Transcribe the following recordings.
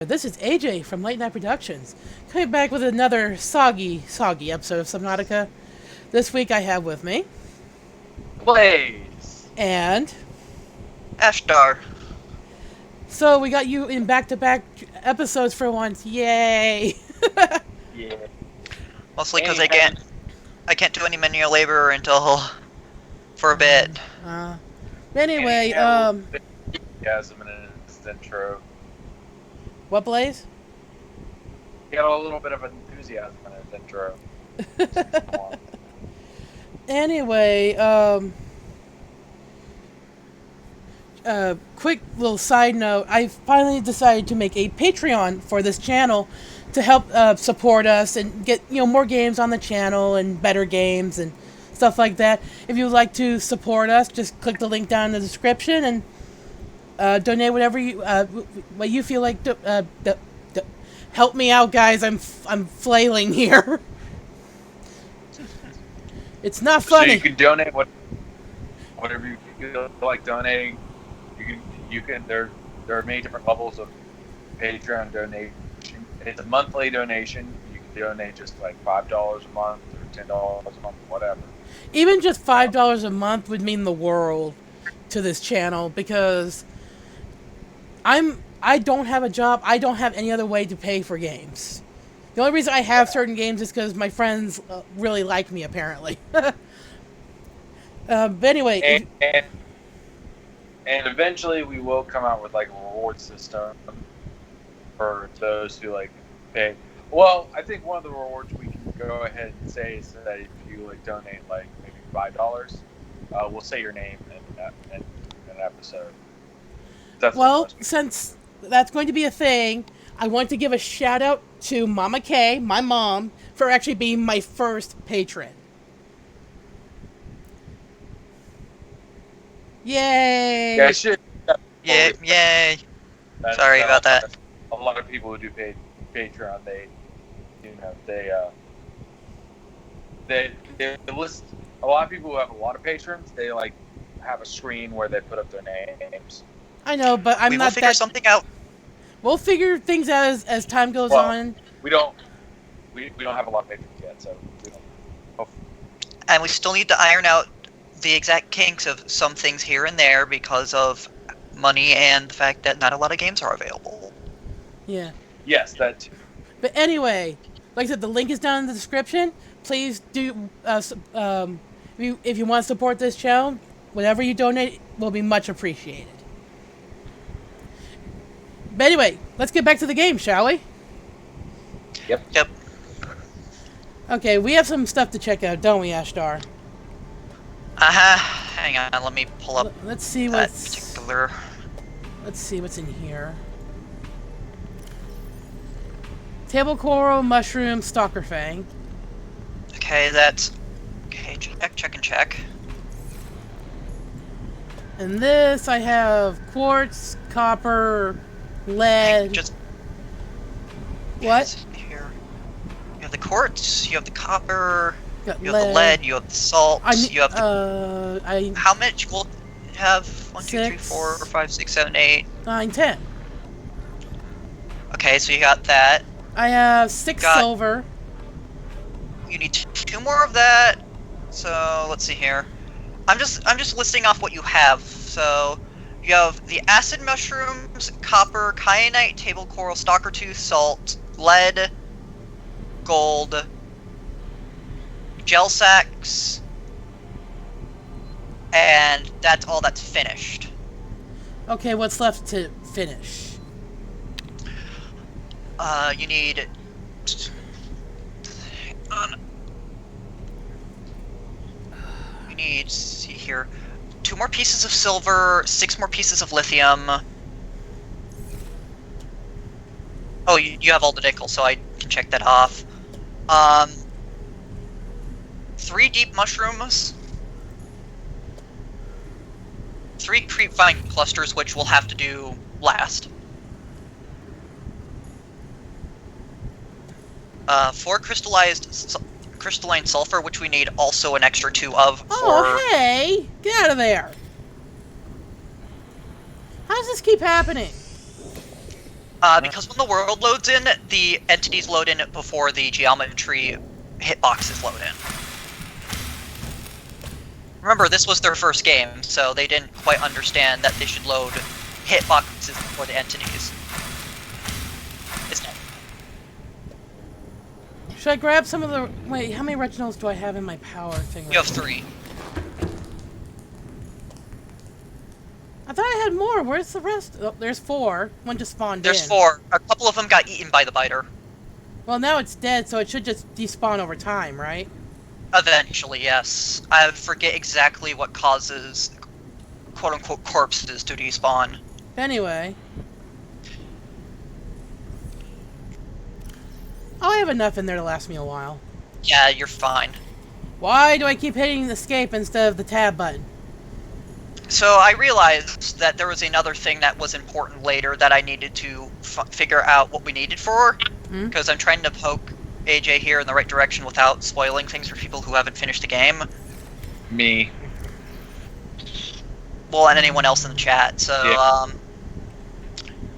This is AJ from Late Night Productions, coming back with another soggy episode of Subnautica. This week I have with me... Blaze! And... Ashtar. So we got you in back-to-back episodes for once. Yay! Yeah. Mostly because I can't do any manual labor until... for a bit. Anyway, Enthusiasm in his intro. What, Blaze? He got a little bit of enthusiasm in his intro. Anyway, quick little side note. I finally decided to make a Patreon for this channel to help support us and get more games on the channel and better games and stuff like that. If you would like to support us, just click the link down in the description and donate whatever what you feel like. Help me out, guys. I'm flailing here. It's not funny. So you can donate whatever you feel like donating. You can. There are many different levels of Patreon donation. It's a monthly donation. You can donate just like $5 a month or $10 a month, whatever. Even just $5 a month would mean the world to this channel because I don't have a job. I don't have any other way to pay for games. The only reason I have certain games is because my friends really like me, apparently. But anyway... And eventually we will come out with like a reward system for those who like pay. Well, I think one of the rewards we can go ahead and say is that if you like donate like maybe $5, we'll say your name in an episode. Well, since that's going to be a thing, I want to give a shout out to Mama Kay, my mom, for actually being my first patron. Yay! Yeah, shit. Yeah, yay. Sorry about that. A lot of people who do Patreon, they list. A lot of people who have a lot of patrons, they like have a screen where they put up their names. I know, but I'm not that... We'll figure something out. We'll figure things out as time goes on. We don't have a lot of patrons yet, so we don't. Oh. And we still need to iron out the exact kinks of some things here and there because of money and the fact that not a lot of games are available. Yeah. Yes, that too. But anyway, like I said, the link is down in the description. Please do, if you want to support this channel, whatever you donate will be much appreciated. But anyway, let's get back to the game, shall we? Yep. Okay, we have some stuff to check out, don't we, Ashtar? Hang on, let me pull up Let's see that what's... particular... Let's see what's in here. Table coral, mushroom, stalker fang. Okay, that's... Okay, check. And this, I have quartz, copper, lead... What? Here. You have the quartz, you have the copper, Got you have the lead, you have the salt, you have the... How much will you have? 1, 2, 3, 6, 4, 5, 6, 7, 8. 9, 10. Okay, so you got that. I have 6 silver. You need 2 more of that. So let's see here. I'm just listing off what you have. So you have the acid mushrooms, copper, kyanite, table coral, stalker tooth, salt, lead, gold, gel sacks, and that's all that's finished. Okay, what's left to finish? You need... Hang on. You need, see here, 2 more pieces of silver, 6 more pieces of lithium. Oh, you have all the nickel, so I can check that off. 3 deep mushrooms. 3 creepvine clusters, which we'll have to do last. 4 crystalline sulfur, which we need also an extra 2 of. Oh, hey! Get out of there! How does this keep happening? Because when the world loads in, the entities load in before the geometry hitboxes load in. Remember, this was their first game, so they didn't quite understand that they should load hitboxes before the entities. It's not. Should I grab some of the... Wait, how many Reginalds do I have in my power thing? You have 3. I thought I had more. Where's the rest? Oh, there's 4. One just spawned There's in. 4. A couple of them got eaten by the biter. Well, now it's dead, so it should just despawn over time, right? Eventually, yes. I forget exactly what causes quote-unquote corpses to despawn. Anyway. I have enough in there to last me a while. Yeah, you're fine. Why do I keep hitting escape instead of the tab button? So I realized that there was another thing that was important later that I needed to figure out what we needed for, because I'm trying to poke AJ here in the right direction without spoiling things for people who haven't finished the game. Me. Well, and anyone else in the chat. So, Yeah.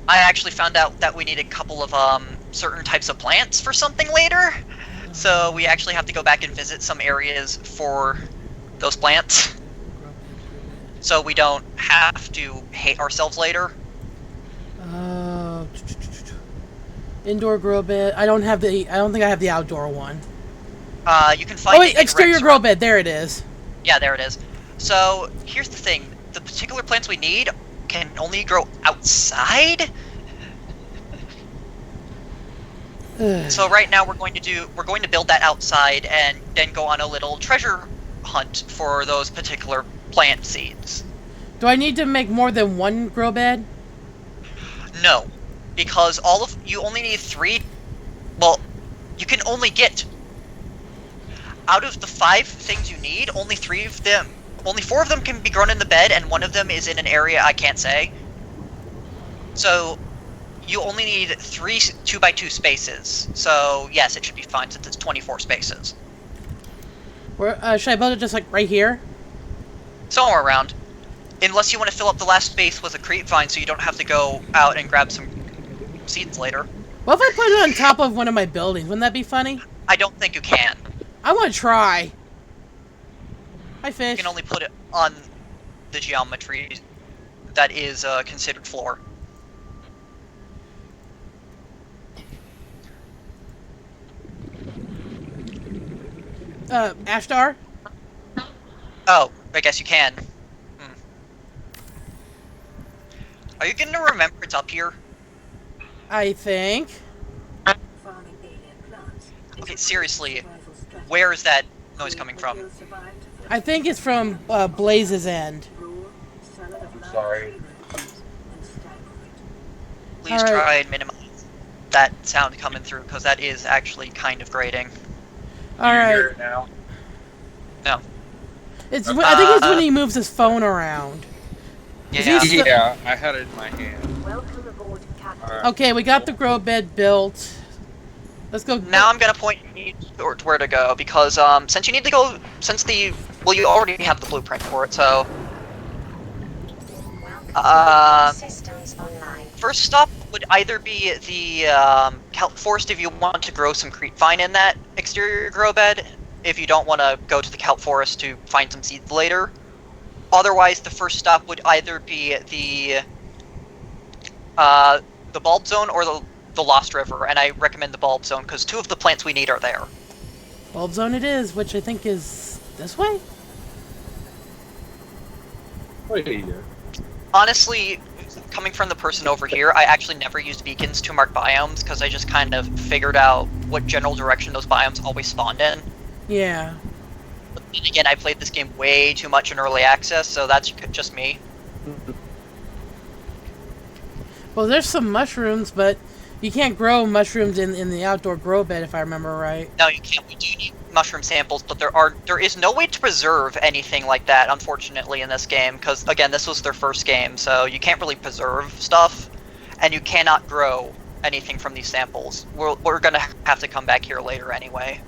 I actually found out that we need a couple of certain types of plants for something later. So we actually have to go back and visit some areas for those plants, so we don't have to hate ourselves later. Indoor grow bed. I don't think I have the outdoor one. You can find. Oh wait, it in exterior Rex grow bed. There it is. Yeah, there it is. So here's the thing: the particular plants we need can only grow outside. So right now we're going to build that outside and then go on a little treasure hunt for those particular plant seeds. Do I need to make more than one grow bed? No, because you only need 3. Well, you can only get out of the 5 things you need. Only 4 of them can be grown in the bed, and 1 of them is in an area I can't say. So you only need 3 2x2 spaces. So yes, it should be fine since it's 24 spaces. Where should I build it just like right here? Somewhere around. Unless you want to fill up the last space with a creep vine so you don't have to go out and grab some seeds later. What if I put it on top of one of my buildings? Wouldn't that be funny? I don't think you can. I want to try. Hi, You fish. can only put it on the geometry that is considered floor. Ashtar? Oh, I guess you can. Are you gonna remember it's up here? I think. Okay, seriously, where is that noise coming from? I think it's from Blaze's end. I'm sorry. Please All right. try and minimize that sound coming through, because that is actually kind of grating. All Do you right. hear it now? No. It's. I think it's when he moves his phone around. Yeah. He's- Yeah, I had it in my hand. Welcome aboard, Captain. Alright. Okay, we got the grow bed built. Let's go. Now I'm gonna point you towards where to go, because since you need to go, you already have the blueprint for it, so Systems online. first stop would either be the kelp forest if you want to grow some creep vine in that exterior grow bed, if you don't want to go to the kelp forest to find some seeds later. Otherwise, the first stop would either be the bulb zone or the Lost River, and I recommend the bulb zone because 2 of the plants we need are there. Bulb zone it is, which I think is this way. Wait. Honestly, coming from the person over here, I actually never used beacons to mark biomes because I just kind of figured out what general direction those biomes always spawned in. Yeah. But then again, I played this game way too much in early access, so that's just me. Well, there's some mushrooms, but you can't grow mushrooms in the outdoor grow bed, if I remember right. No, you can't. We do need mushroom samples, but there is no way to preserve anything like that, unfortunately, in this game, because, again, this was their first game, so you can't really preserve stuff, and you cannot grow anything from these samples. We're gonna have to come back here later anyway.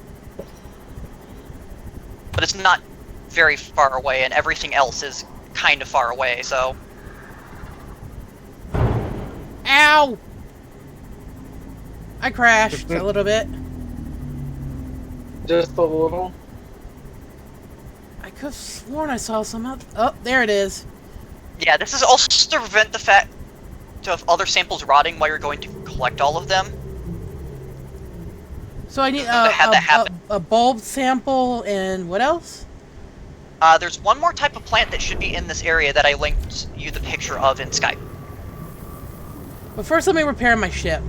But it's not very far away, and everything else is kind of far away, so... Ow! I crashed a little bit. Just a little. I could have sworn I saw some out. Oh, there it is. Yeah, this is also to prevent the fact of other samples rotting while you're going to collect all of them. So I need Had that happen. a bulb sample and what else? There's one more type of plant that should be in this area that I linked you the picture of in Skype. But first, let me repair my ship.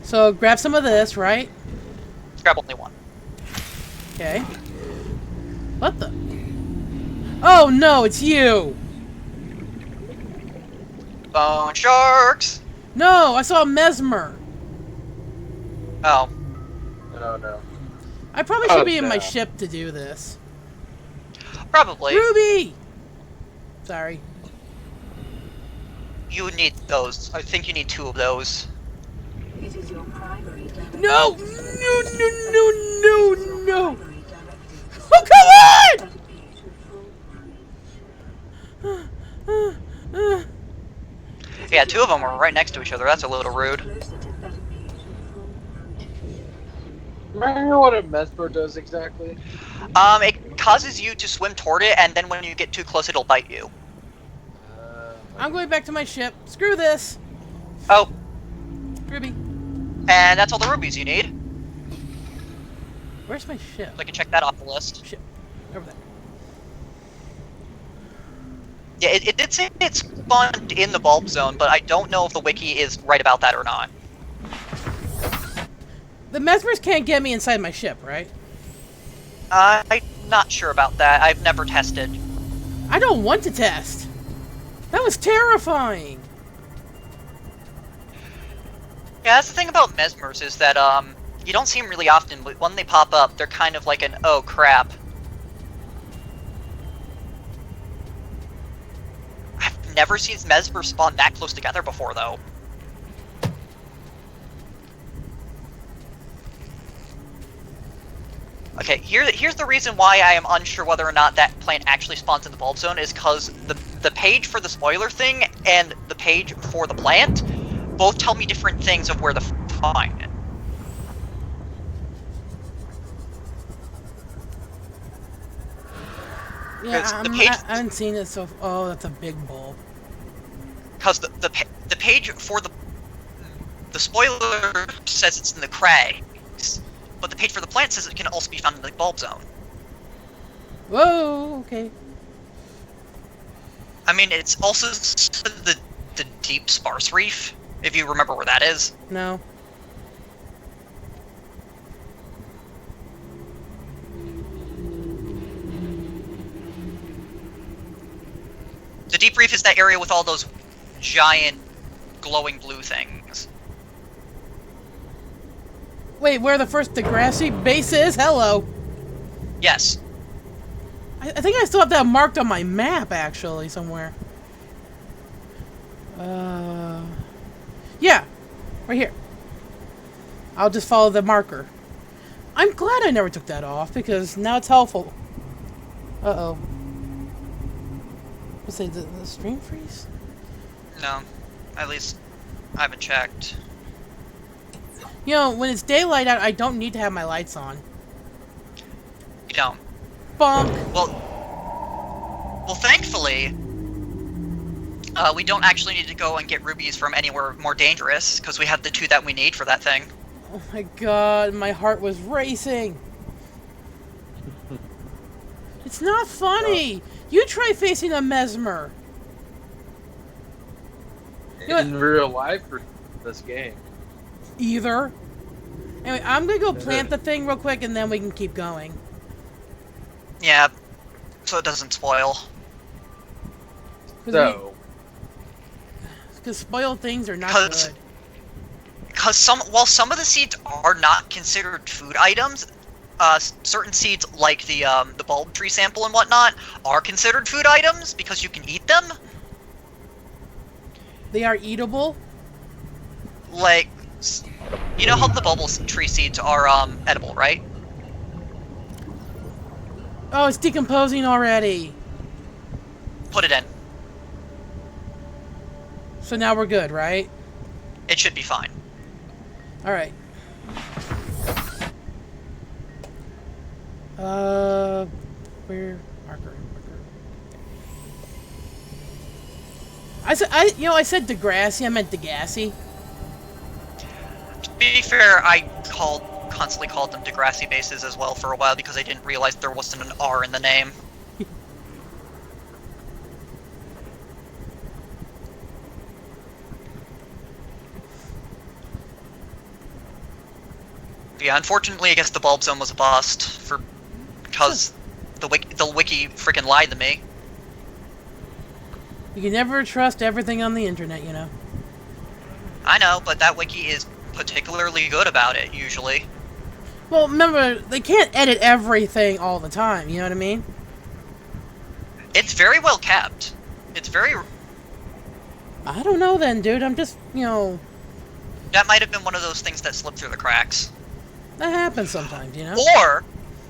So grab some of this, right? Grab only one. Okay. What the? Oh no, it's you! Bone sharks! No, I saw a mesmer. Oh. No. I probably should Oh, be in my no. ship to do this. Probably. Ruby! Sorry. You need those. I think you need 2 of those. It is your primary directive. No! No! Primary directive. Oh, come on! Yeah, 2 of them are right next to each other. That's a little rude. Closer to better page control. Remember what a mesmer does exactly? It causes you to swim toward it, and then when you get too close, it'll bite you. I'm going back to my ship. Screw this. Oh, Ruby. and that's all the rubies you need. Where's my ship? So I can check that off the list. Ship. Over there. Yeah, it did say it spawned in the bulb zone, but I don't know if the wiki is right about that or not. The mesmers can't get me inside my ship, right? I'm not sure about that. I've never tested. I don't want to test. That was terrifying. Yeah, that's the thing about mesmers is that you don't see them really often, but when they pop up, they're kind of like an oh crap. I've never seen mesmers spawn that close together before, though. Okay, here's the reason why I am unsure whether or not that plant actually spawns in the bulb zone is because the page for the spoiler thing and the page for the plant both tell me different things of where to find it. Yeah, 'Cause the page- I haven't seen it so. Oh, that's a big bulb. Because the page for the spoiler says it's in the crags, but the page for the plant says it can also be found in the bulb zone. Whoa. Okay. I mean, it's also the deep sparse reef, if you remember where that is. No. The deep reef is that area with all those giant glowing blue things. Wait, where the grassy base is? Hello. Yes. I think I still have that marked on my map, actually, somewhere. Yeah, right here. I'll just follow the marker. I'm glad I never took that off, because now it's helpful. Uh-oh. Let's say the stream freeze? No. At least, I haven't checked. You know, when it's daylight out, I don't need to have my lights on. You don't. Bonk! Well, thankfully, we don't actually need to go and get rubies from anywhere more dangerous, because we have the 2 that we need for that thing. Oh my god, my heart was racing! It's not funny! You try facing a mesmer! You know In real life or this game? Either. Anyway, I'm gonna go plant the thing real quick and then we can keep going. Yeah, so it doesn't spoil. So, Because spoiled things are not 'Cause- good. Because while some of the seeds are not considered food items, certain seeds like the bulb tree sample and whatnot are considered food items because you can eat them. They are eatable. Like, you know how the bulb tree seeds are edible, right? Oh, it's decomposing already. Put it in. So now we're good, right? It should be fine. All right. Where marker? I said Degrassi. I meant Degassi. To be fair, I constantly called them Degrassi bases as well for a while because I didn't realize there wasn't an R in the name. Yeah, unfortunately, I guess the bulb zone was a bust because the wiki freaking lied to me. You can never trust everything on the internet, you know. I know, but that wiki is particularly good about it usually. Well, remember, they can't edit everything all the time, you know what I mean? It's very well kept. It's very. I don't know then, dude. I'm just, That might have been one of those things that slipped through the cracks. that happens sometimes, you know?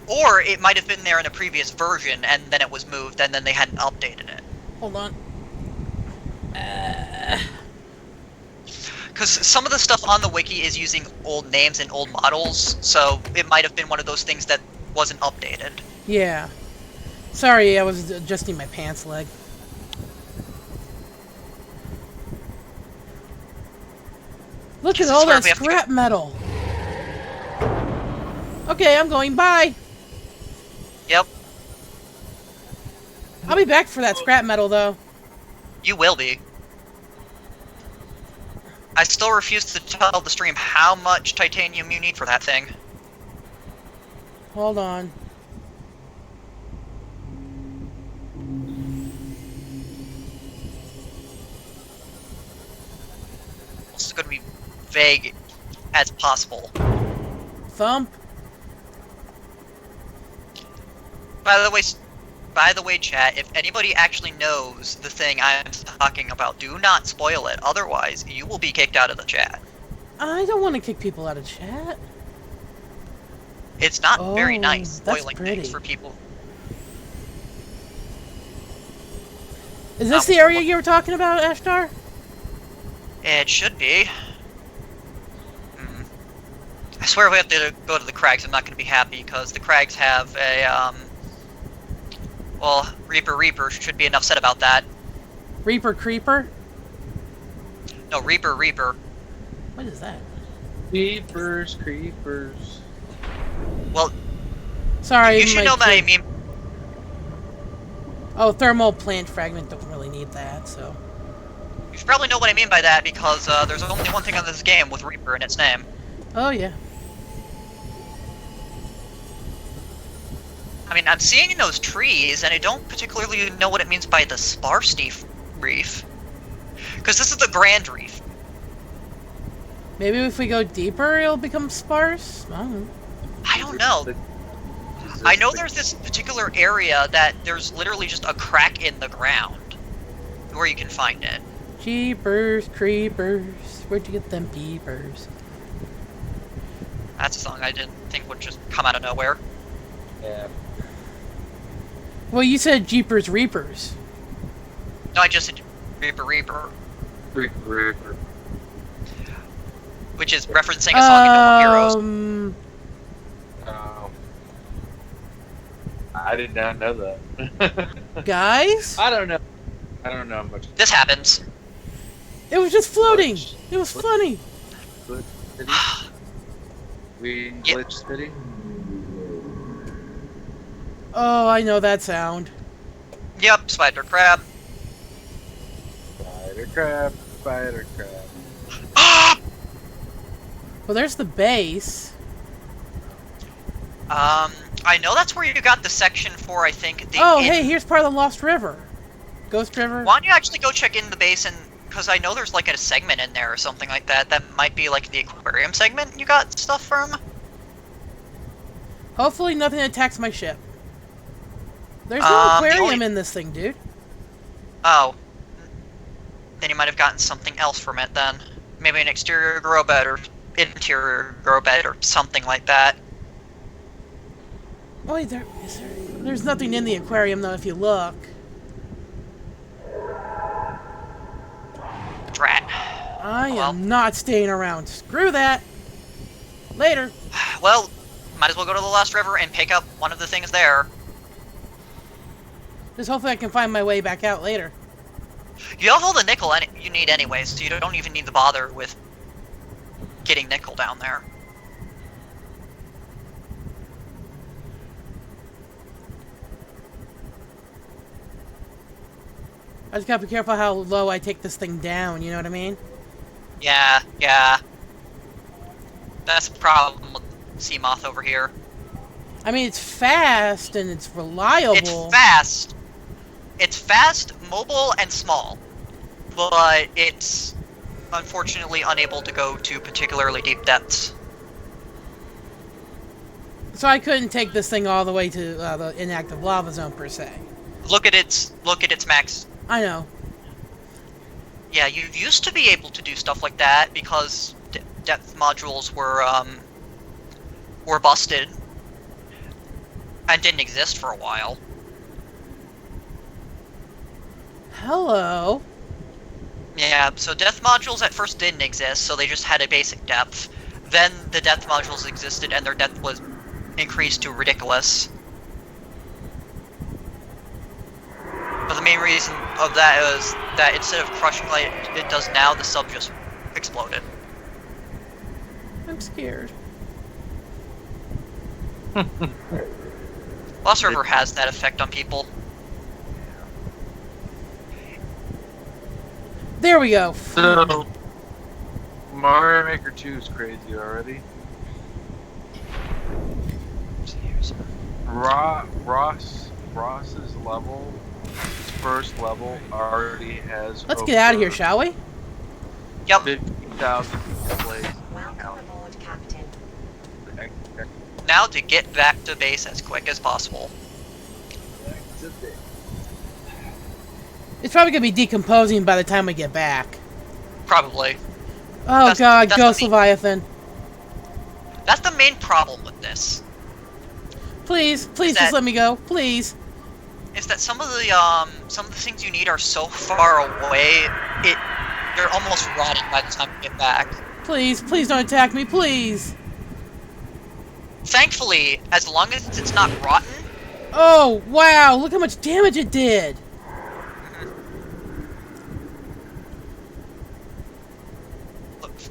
Or it might have been there in a previous version, and then it was moved, and then they hadn't updated it. Hold on. Because some of the stuff on the wiki is using old names and old models, so it might have been one of those things that wasn't updated. Yeah. Sorry, I was adjusting my pants leg. Look at all that scrap metal. Okay, I'm going. Bye. Yep, I'll be back for that scrap metal, though. you will be. I still refuse to tell the stream how much titanium you need for that thing. Hold on. It's going to be vague as possible. Thump. By the way, chat, if anybody actually knows the thing I'm talking about, do not spoil it. Otherwise, you will be kicked out of the chat. I don't want to kick people out of chat. It's not very Oh, nice that's spoiling pretty. things for people. Is this the area you were talking about, Ashtar? It should be. I swear if we have to go to the crags, I'm not going to be happy, because the crags have a, well, Reaper should be enough said about that. Reaper Creeper? No, Reaper. What is that? Creepers. Well, Sorry, you should know what I mean. Oh, thermal plant fragment don't really need that, so. You should probably know what I mean by that, because there's only one thing on this game with Reaper in its name. Oh, yeah. I mean, I'm seeing those trees, and I don't particularly know what it means by the sparse reef. Because this is the Grand Reef. Maybe if we go deeper, it'll become sparse? I don't know. I don't know. I know there's this particular area that there's literally just a crack in the ground where you can find it. Jeepers, creepers, where'd you get them peepers? That's a song I didn't think would just come out of nowhere. Yeah. Well, you said Jeepers Reapers. No, I just said Reaper. Reaper. Which is referencing a song in No More Heroes. Oh. I did not know that. Guys? I don't know much. This happens. It was just floating. It was funny. Glitch City? We Yep. Glitch City? Oh, I know that sound. Yep, spider crab. Spider crab. Well, there's the base. I know that's where you got the section for, I think, the... Oh, hey, here's part of the Lost River. Ghost River. Why don't you actually go check in the base, and because I know there's like a segment in there or something like that. That might be like the aquarium segment you got stuff from. Hopefully nothing attacks my ship. There's no The aquarium only- in this thing, dude. Oh. Then you might have gotten something else from it then. Maybe an exterior grow bed or interior grow bed or something like that. Oh, wait, there's nothing in the aquarium, though, if you look. Drat. I Well. am not staying around. Screw that. Later. Well, might as well go to the Lost River and pick up one of the things there. Just hopefully I can find my way back out later. You have all the nickel you need anyways, so you don't even need to bother with getting nickel down there. I just gotta be careful how low I take this thing down, you know what I mean? Yeah, yeah. That's the problem with Seamoth over here. I mean, it's fast and it's reliable. It's fast, mobile, and small. But it's unfortunately unable to go to particularly deep depths. So I couldn't take this thing all the way to the inactive lava zone, per se. Look at its max. I know. Yeah, you used to be able to do stuff like that because depth modules were busted and didn't exist for a while. Hello. Yeah, so depth modules at first didn't exist, so they just had a basic depth. Then the depth modules existed and their depth was increased to ridiculous. But the main reason of that is that instead of crushing like it does now, the sub just exploded. I'm scared. Lost River has that effect on people. There we go. So, Mario Maker 2 is crazy already. Ross's level, his first level, already has. Let's get out of here, shall we? Yep. 50,000 plays. Welcome aboard, Captain. Now to get back to base as quick as possible. It's probably gonna be decomposing by the time we get back. Probably. Oh god, that's Ghost the main- Leviathan. That's the main problem with this. Please that- just let me go. Please. Is that some of the things you need are so far away, they're almost rotting by the time you get back. Please don't attack me, please. Thankfully, as long as it's not rotten, Oh, wow, look how much damage it did.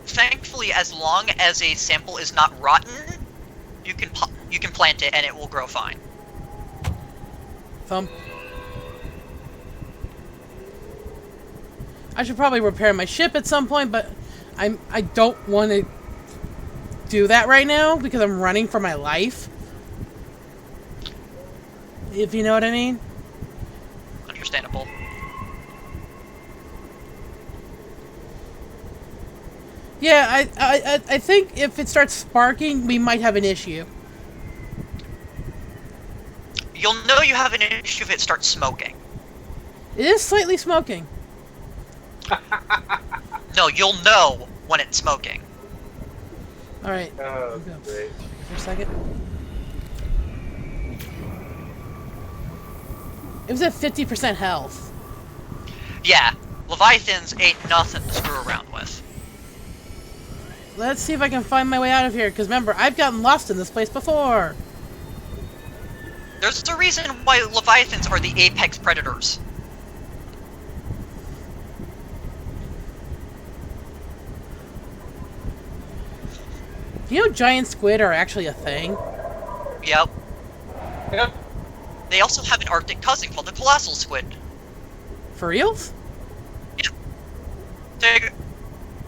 thankfully, as long as a sample is not rotten, you can plant it and it will grow fine. Thump. I should probably repair my ship at some point, but I don't want to do that right now because I'm running for my life. If you know what I mean. Understandable. Yeah, I think if it starts sparking, we might have an issue. You'll know you have an issue if it starts smoking. It is slightly smoking. No, you'll know when it's smoking. Alright. Oh, Go. great. For a second. It was at 50% health. Yeah, Leviathans ain't nothing to screw around with. Let's see if I can find my way out of here, because remember, I've gotten lost in this place before. There's a reason why Leviathans are the apex predators. Do you know giant squid are actually a thing? Yep. Yep. They also have an Arctic cousin called the colossal squid. For reals?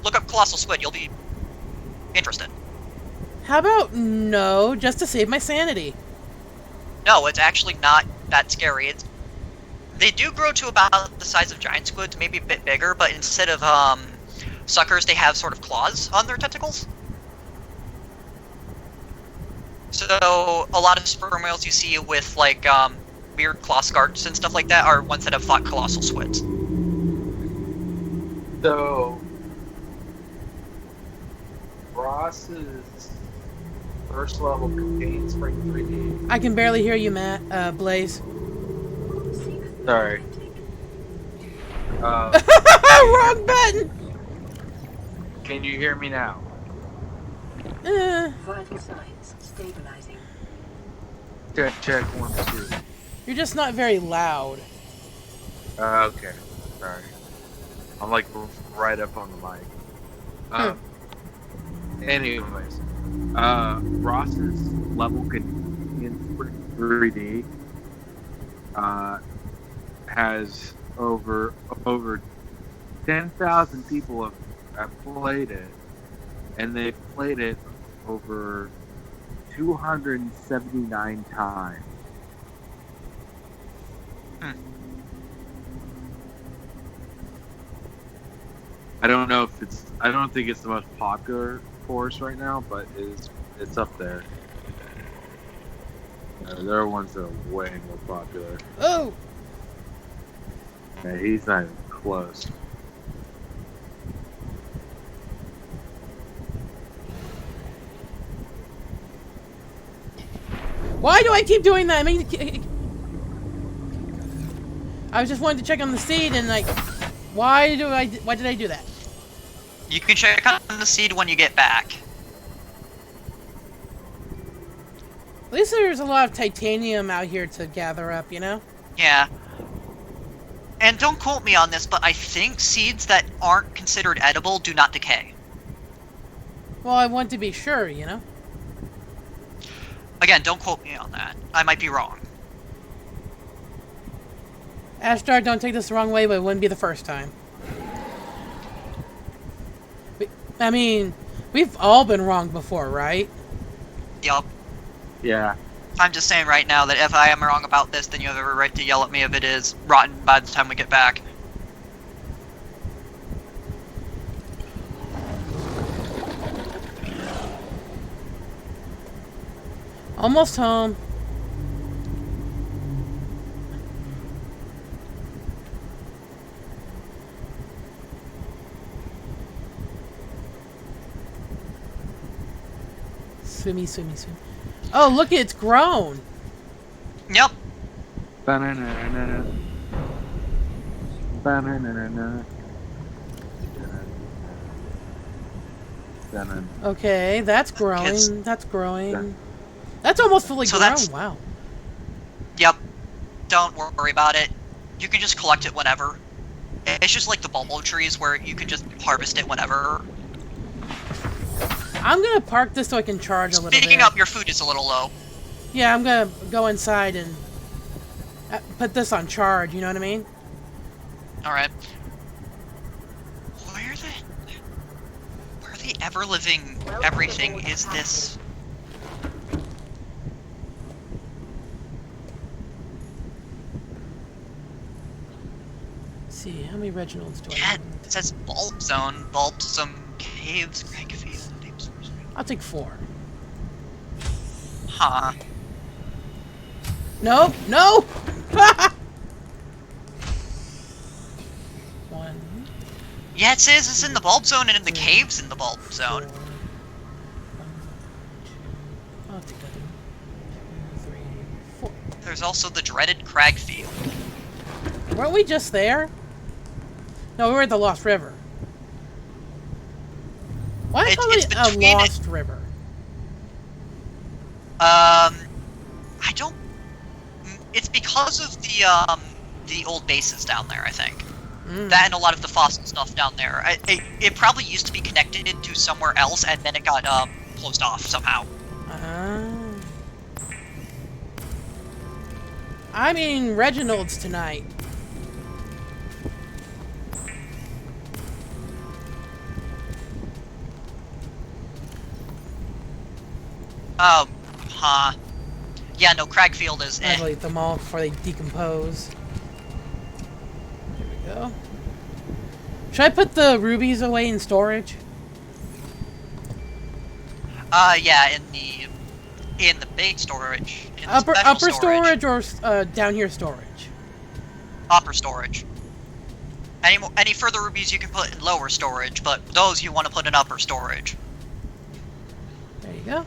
Look up colossal squid, you'll be interested. How about no, just to save my sanity? No, it's actually not that scary. They do grow to about the size of giant squids, maybe a bit bigger, but instead of suckers, they have sort of claws on their tentacles. So a lot of sperm whales you see with like weird claw scars and stuff like that are ones that have fought colossal squids. So, Ross's first level contains Spring 3D. I can barely hear you, Matt. Blaze. Sorry. Wrong button! Can you hear me now? Vital signs stabilizing. Check 1, 2. You're just not very loud. Okay, sorry. I'm like right up on the mic. Anyways, Ross's level convenience for 3D has over 10,000 people have played it, and they've played it over 279 times. I don't think it's the most popular course right now, but it's up there. There are ones that are way more popular. Oh! Yeah, he's not even close. Why do I keep doing that? I mean, I was just wanting to check on the seed and like, why did I do that? You can check on the seed when you get back. At least there's a lot of titanium out here to gather up, you know? Yeah. And don't quote me on this, but I think seeds that aren't considered edible do not decay. Well, I want to be sure, you know? Again, don't quote me on that. I might be wrong. Ashdar, don't take this the wrong way, but it wouldn't be the first time. I mean, we've all been wrong before, right? Yup. Yeah. I'm just saying right now that if I am wrong about this, then you have every right to yell at me if it is rotten by the time we get back. Almost home. Swimmy, swimmy, swim. Oh, look, it's grown. Yep. Ba-na-na-na-na. Ba-na-na-na-na. Ba-na. Okay, that's growing. That's growing. That's almost fully So grown. that's- Wow. Yep. Don't worry about it. You can just collect it whenever. It's just like the bulbo trees where you can just harvest it whenever. I'm gonna park this so I can charge a little bit. Speaking up, your food is a little low. Yeah, I'm gonna go inside and put this on charge, you know what I mean? Alright. Where the ever-living everything is this? Let's see, how many Reginalds do I Yeah, have? it says bulb zone, caves, Craig Field, deep source. I'll take 4. Huh. Nope, no! 1, Yeah, it says it's in the bulb zone and in the caves in the bulb 4, zone. 1, 2. I'll take that. 2, 3, 4. There's also the dreaded Crag Field. Weren't we just there? No, we were at the Lost River. Why It's call it a between Lost River? I don't. It's because of the old bases down there, I think. That and a lot of the fossil stuff down there. It probably used to be connected to somewhere else, and then it got closed off somehow. I mean, Reginald's tonight. Oh, huh. Yeah, no, Cragfield is I delete them all before they decompose. There we go. Should I put the rubies away in storage? Yeah, in the big storage. In the Upper special storage or down here storage? Upper storage. Any further rubies you can put in lower storage, but those you want to put in upper storage. There you go.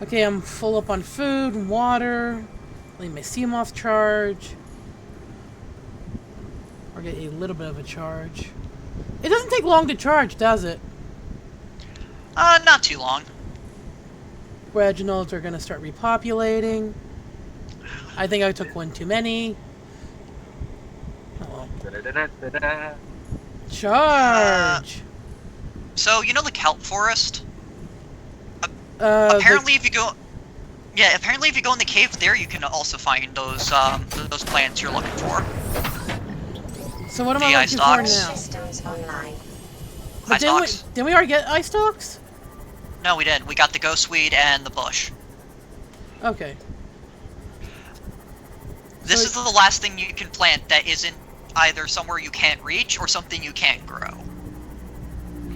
Okay, I'm full up on food and water. Leave my sea moth charge. Or get a little bit of a charge. It doesn't take long to charge, does it? Not too long. Reginalds are going to start repopulating. I think I took one too many. Oh well. Da-da-da-da-da. Charge! So, you know the kelp forest? Uh, Apparently, if you go... Yeah, apparently if you go in the cave there, you can also find those plants you're looking for. so what am the I ice looking for stalks. now? Systems online. But Ice didn't stalks? we already get ice stalks? No, we did. We got the ghostweed and the bush. Okay. This So- is the last thing you can plant that isn't either somewhere you can't reach or something you can't grow.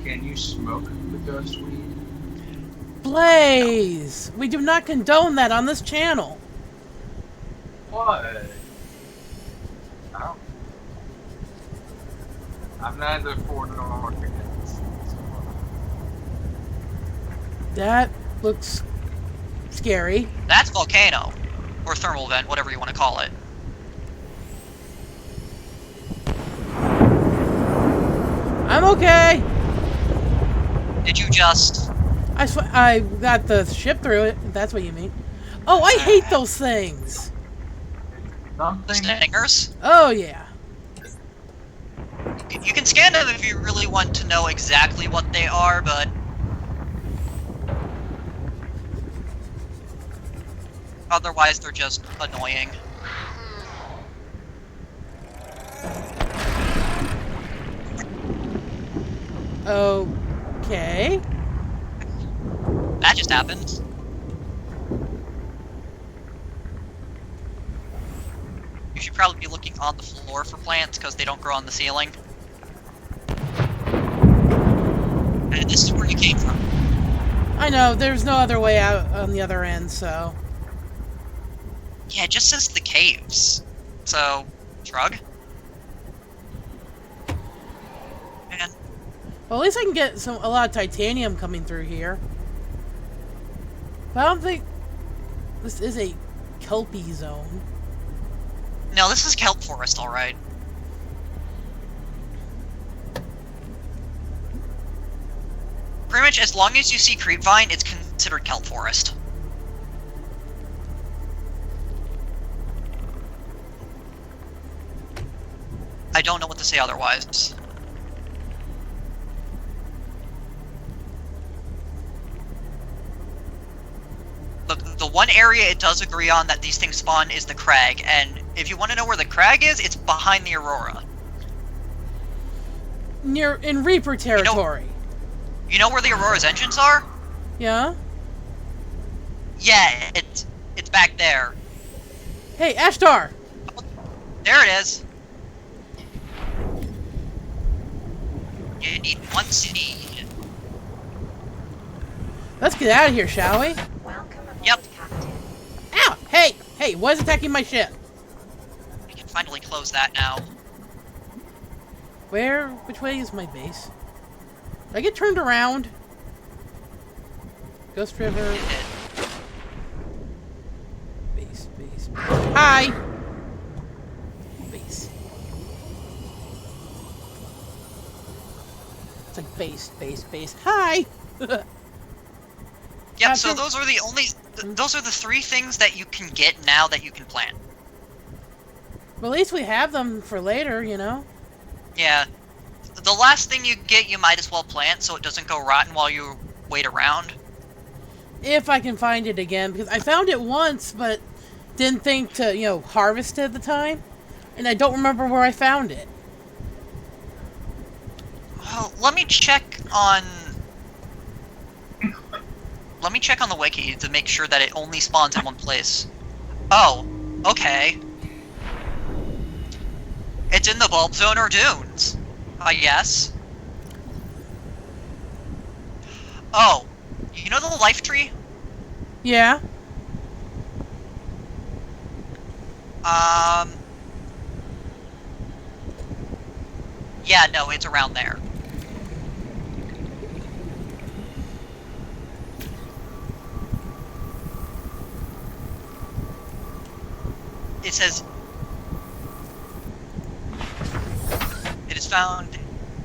Can you smoke the ghost weed? Blaze! We do not condone that on this channel. What? I don't. I'm neither for nor against. That looks scary. That's volcano. Or thermal vent, whatever you want to call it. I'm okay. Did you just... I got the ship through it, if that's what you mean. Oh, I hate those things. the Something. stingers? Oh, yeah. You can scan them if you really want to know exactly what they are, but... Otherwise, they're just annoying. Okay. That just happened. You should probably be looking on the floor for plants, because they don't grow on the ceiling. And this is where you came from. I know, there's no other way out on the other end, so... Yeah, it just says the caves. So, shrug. Man, Well, at least I can get a lot of titanium coming through here. But I don't think... This is a kelpie zone. no, this is kelp forest, alright. Pretty much, as long as you see creepvine, it's considered kelp forest. I don't know what to say otherwise. Look, the one area it does agree on that these things spawn is the crag, and if you want to know where the crag is, it's behind the Aurora. In Reaper territory. You know where the Aurora's engines are? Yeah? Yeah, it's back there. Hey, Ashtar! There it is. You need one seed. Let's get out of here, shall we? Welcome aboard, Yep. Captain. Ow! Hey! Hey, what is attacking my ship? We can finally close that now. Which way is my base? Did I get turned around? Ghost River. It did. Base. Hi! Base. It's like base. Hi! Yep, so After- those are the only... those are the three things that you can get now that you can plant. Well, at least we have them for later, you know? Yeah. The last thing you get, you might as well plant so it doesn't go rotten while you wait around. If I can find it again, because I found it once, but didn't think to, harvest it at the time. And I don't remember where I found it. Well, let me check on... Let me check on the wiki to make sure that it only spawns in one place. Oh, okay. It's in the bulb zone or dunes, I guess. Oh, you know the life tree? Yeah? Yeah, no, it's around there. It says... found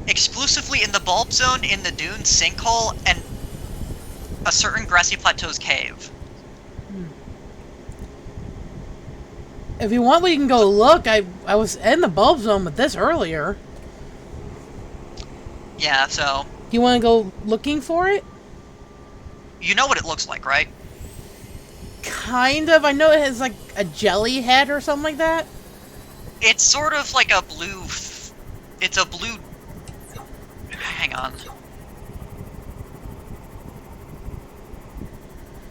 exclusively in the bulb zone, in the dune sinkhole, and a certain grassy plateau's cave. If you want, we can go look. I was in the bulb zone with this earlier. Yeah, so You want to go looking for it? you know what it looks like, right? Kind of. I know it has like a jelly head or something like that. It's sort of like a blue. It's a blue. Hang on.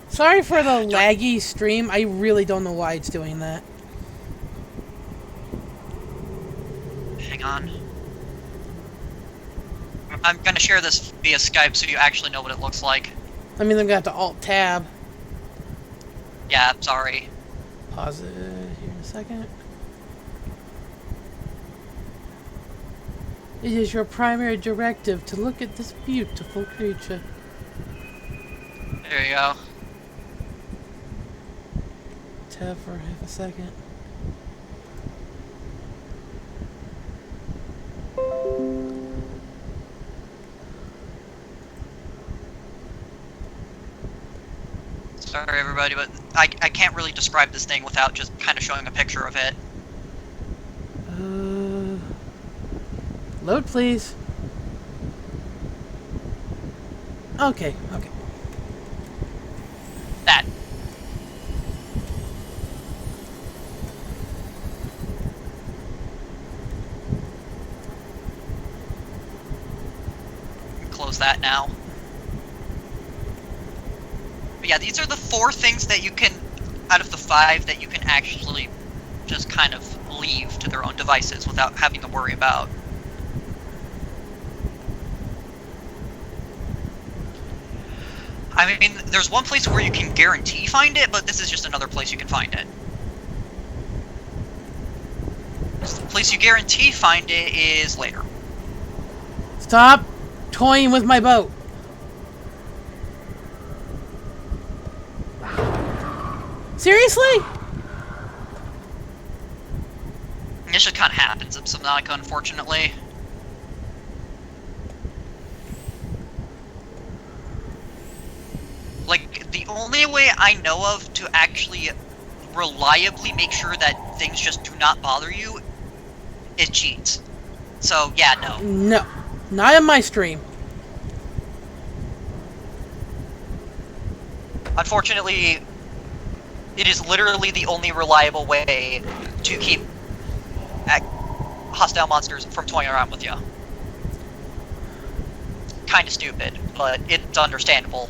Sorry for the laggy stream. I really don't know why it's doing that. Hang on. I'm gonna share this via Skype so you actually know what it looks like. I mean, I'm gonna have to Alt-Tab. Yeah, sorry. Pause it here in a second. It is your primary directive to look at this beautiful creature. There you go. Tab for half a second. Sorry, everybody, but I can't really describe this thing without just kind of showing a picture of it. Load, please. Okay. That. Close that now. But yeah, these are the 4 things that you can, out of the 5, that you can actually just kind of leave to their own devices without having to worry about. I mean, there's one place where you can guarantee find it, but this is just another place you can find it. The place you guarantee find it is later. Stop toying with my boat. Seriously? This just kind of happens in Subnautica, unfortunately. Like, the only way I know of to actually reliably make sure that things just do not bother you is cheats. So, yeah, no. No. Not in my stream. Unfortunately, it is literally the only reliable way to keep hostile monsters from toying around with you. Kinda stupid, but it's understandable.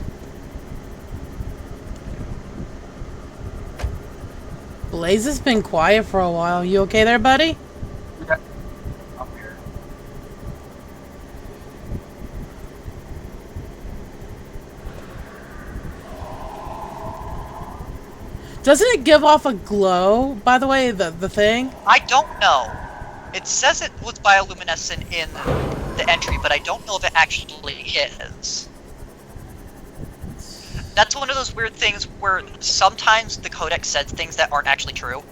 Blaze has been quiet for a while. You okay there, buddy? Yeah. I'm here. Doesn't it give off a glow, by the way, the thing? I don't know. It says it was bioluminescent in the entry, but I don't know if it actually is. That's one of those weird things where sometimes the codex says things that aren't actually true.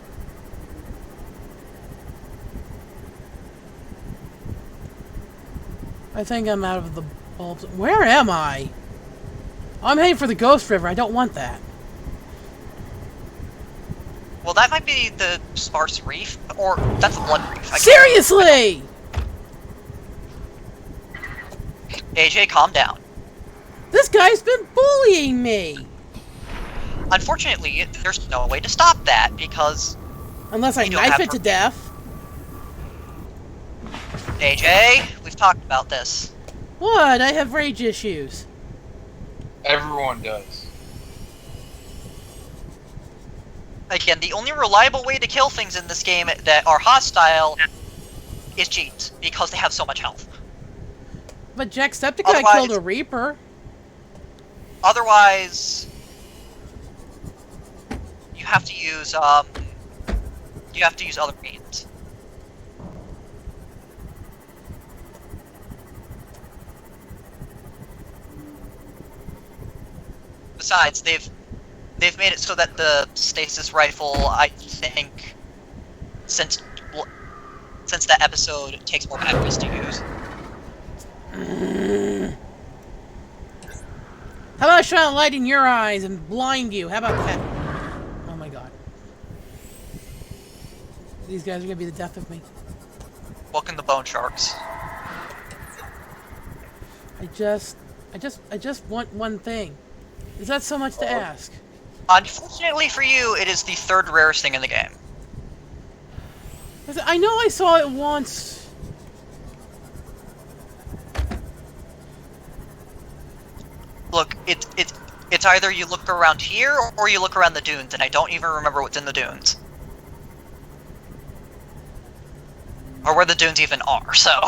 I think I'm out of the bulbs. Where am I? I'm heading for the Ghost River. I don't want that. Well, that might be the Sparse Reef, or that's the Blood Reef. Seriously! AJ, calm down. This guy's been bullying me! Unfortunately, there's no way to stop that, because... Unless I You don't knife have it to death. AJ, we've talked about this. What? I have rage issues. Everyone does. Again, the only reliable way to kill things in this game that are hostile is cheats, because they have so much health. But Jacksepticeye Otherwise- killed a Reaper. Otherwise, you have to use other means. Besides, they've made it so that the stasis rifle, I think, since since that episode takes more batteries to use. How about I shine a light in your eyes and blind you? How about that? Oh my god. These guys are gonna be the death of me. Welcome to Bone Sharks. I just want one thing. Is that so much to ask? Unfortunately for you, it is the third rarest thing in the game. I know I saw it once. Look, it's either you look around here or you look around the dunes, and I don't even remember what's in the dunes. Or where the dunes even are, so...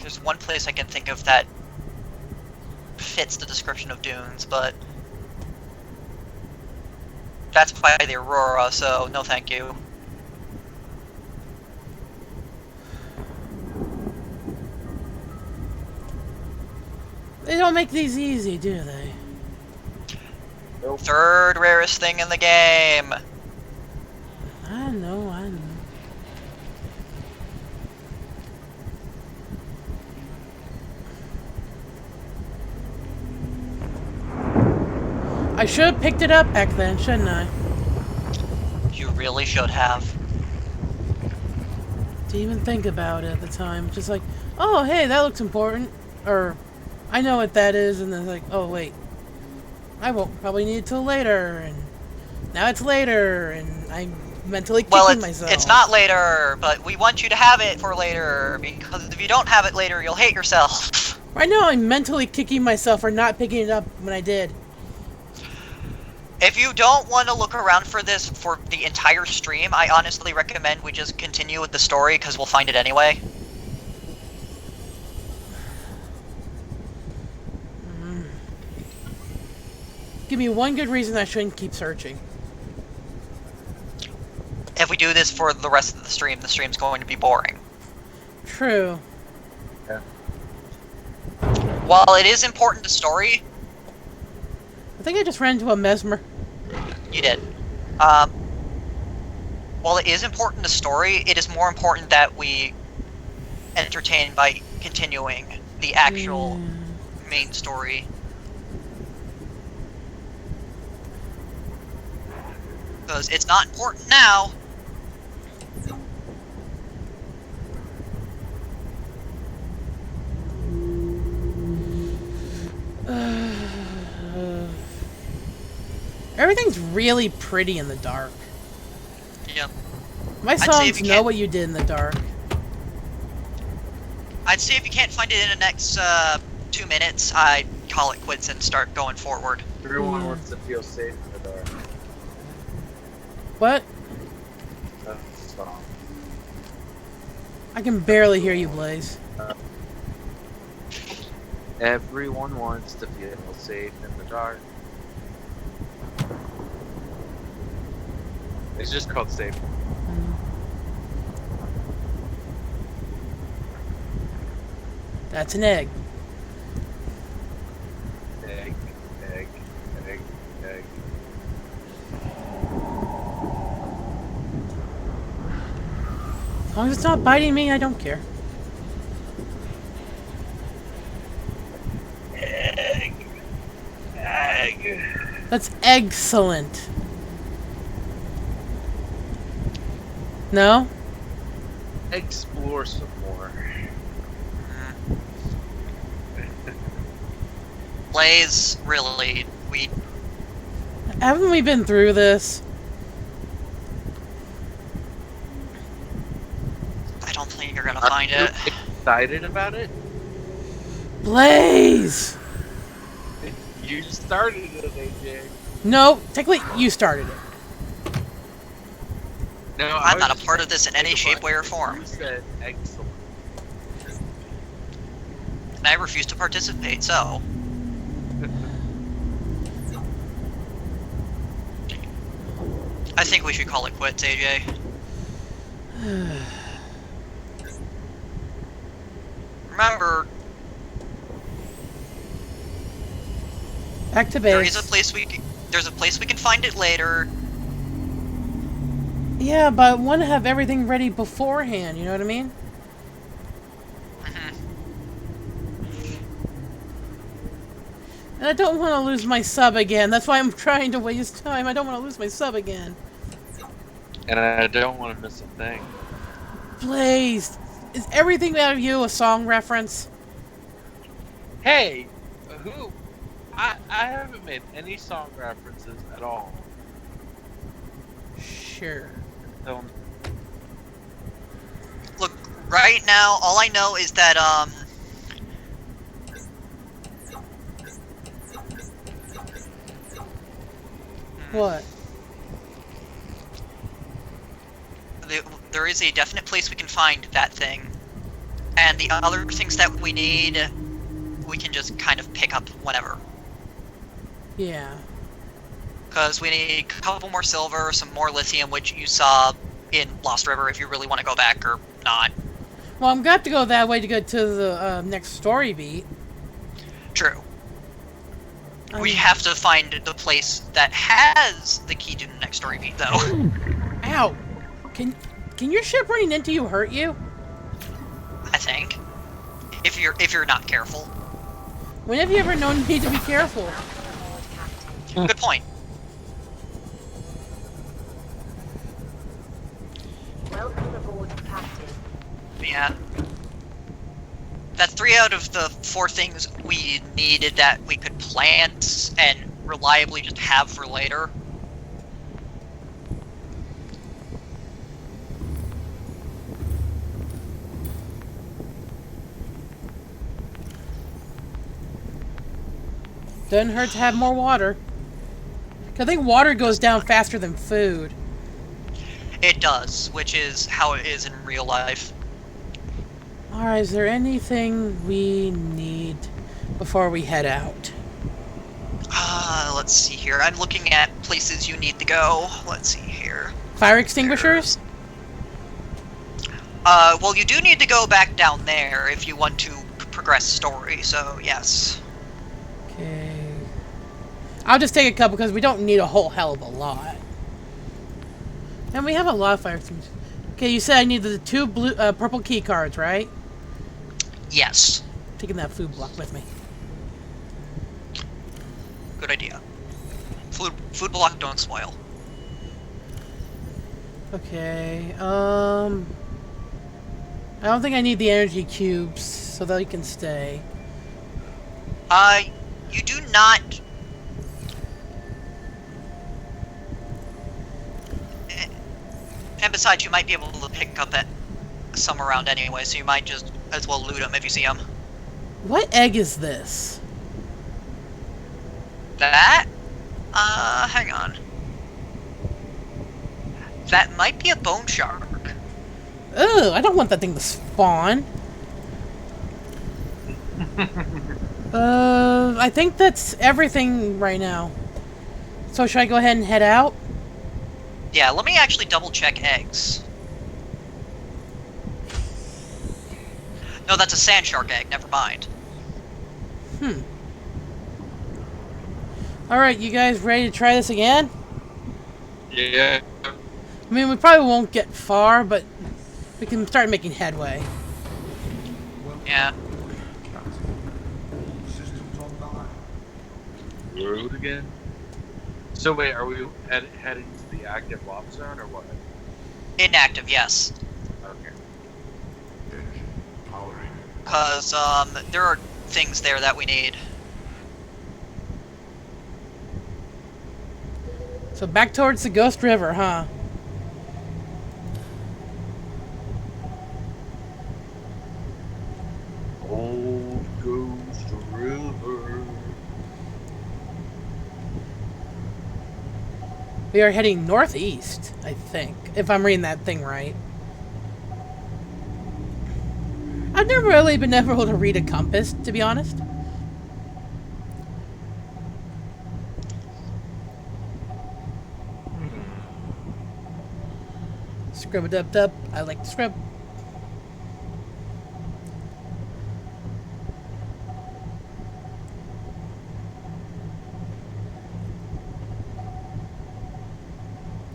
There's one place I can think of that fits the description of dunes, but... That's by the Aurora, so no thank you. They don't make these easy, do they? Nope. Third rarest thing in the game. I know. I should have picked it up back then, shouldn't I? You really should have. Didn't even think about it at the time. Just like, oh, hey, that looks important. Or, I know what that is, and then like, oh, wait. I won't probably need it till later, and now it's later, and I'm mentally kicking myself. It's not later, but we want you to have it for later, because if you don't have it later, you'll hate yourself. Right now, I'm mentally kicking myself for not picking it up when I did. If you don't want to look around for this for the entire stream, I honestly recommend we just continue with the story, because we'll find it anyway. Give me one good reason I shouldn't keep searching. If we do this for the rest of the stream's going to be boring. True. Yeah. While it is important to story, I think I just ran into a mesmer. you did. While it is important to story, it is more important that we entertain by continuing the actual main story. Because it's not important now. Everything's really pretty in the dark. Yep. My say songs if you know can't- what you did in the dark. I'd say if you can't find it in the next 2 minutes, I'd call it quits and start going forward. Everyone Yeah. wants to feel safe in the dark. What? That's the song. I can barely hear you, Blaze. Everyone wants to feel safe in the dark. It's just called safe. That's an egg. Egg, egg, egg, egg. As long as it's not biting me, I don't care. Egg. Egg. That's excellent. No? Explore some more. Blaze, really, we... Haven't we been through this? I don't think you're gonna find it. Excited about it? Blaze! You started it, AJ. No, technically, you started it. No, I'm not a part of this in any shape, way, or form. You said excellent. And I refuse to participate, so... I think we should call it quits, AJ. Remember, Back to There is a base. place there's a place we can find it later. Yeah, but I want to have everything ready beforehand, you know what I mean? Mhm. And I don't want to lose my sub again. That's why I'm trying to waste time. I don't want to lose my sub again. And I don't want to miss a thing. Blaze, is everything out of you a song reference? Hey, who? I haven't made any song references at all. Sure. So, Look, right now, all I know is that What? there is a definite place we can find that thing, and the other things that we need, we can just kind of pick up whenever. Yeah. Because we need a couple more silver, some more lithium, which you saw in Lost River if you really want to go back or not. Well, I'm got to go that way to get to the next story beat. True. I We mean- have to find the place that has the key to the next story beat, though. Ow! Can your ship running into you hurt you? I think. If you're not careful. When have you ever known me to be careful? Good point. Welcome aboard, Captain. Yeah. That's 3 out of the 4 things we needed that we could plant and reliably just have for later. Doesn't hurt to have more water. 'Cause I think water goes down faster than food. It does, which is how it is in real life. Alright, is there anything we need before we head out? Let's see here. I'm looking at places you need to go. Let's see here. Fire extinguishers? Well, you do need to go back down there if you want to progress story, so yes. Okay. I'll just take a couple because we don't need a whole hell of a lot. And we have a lot of fire extinguishers. Okay, you said I need the 2 blue, purple key cards, right? Yes. Taking that food block with me. Good idea. Food block don't spoil. Okay, I don't think I need the energy cubes, so they can stay. You do not... And besides, you might be able to pick up some around anyway, so you might just as well loot them if you see them. What egg is this? That? Hang on. That might be a bone shark. Ugh, I don't want that thing to spawn. I think that's everything right now. So should I go ahead and head out? Yeah, let me actually double check eggs. No, that's a sand shark egg, never mind. Alright, you guys ready to try this again? yeah. I mean, we probably won't get far, but we can start making headway. Yeah. Road again. So wait, are we heading to the active lob zone or what? Inactive, yes. Okay. Because, there are things there that we need. So back towards the Ghost River, huh? Old Ghost River. We are heading northeast, I think, if I'm reading that thing right. I've never really been able to read a compass, to be honest. Scrub-a-dub-dub. I like to scrub.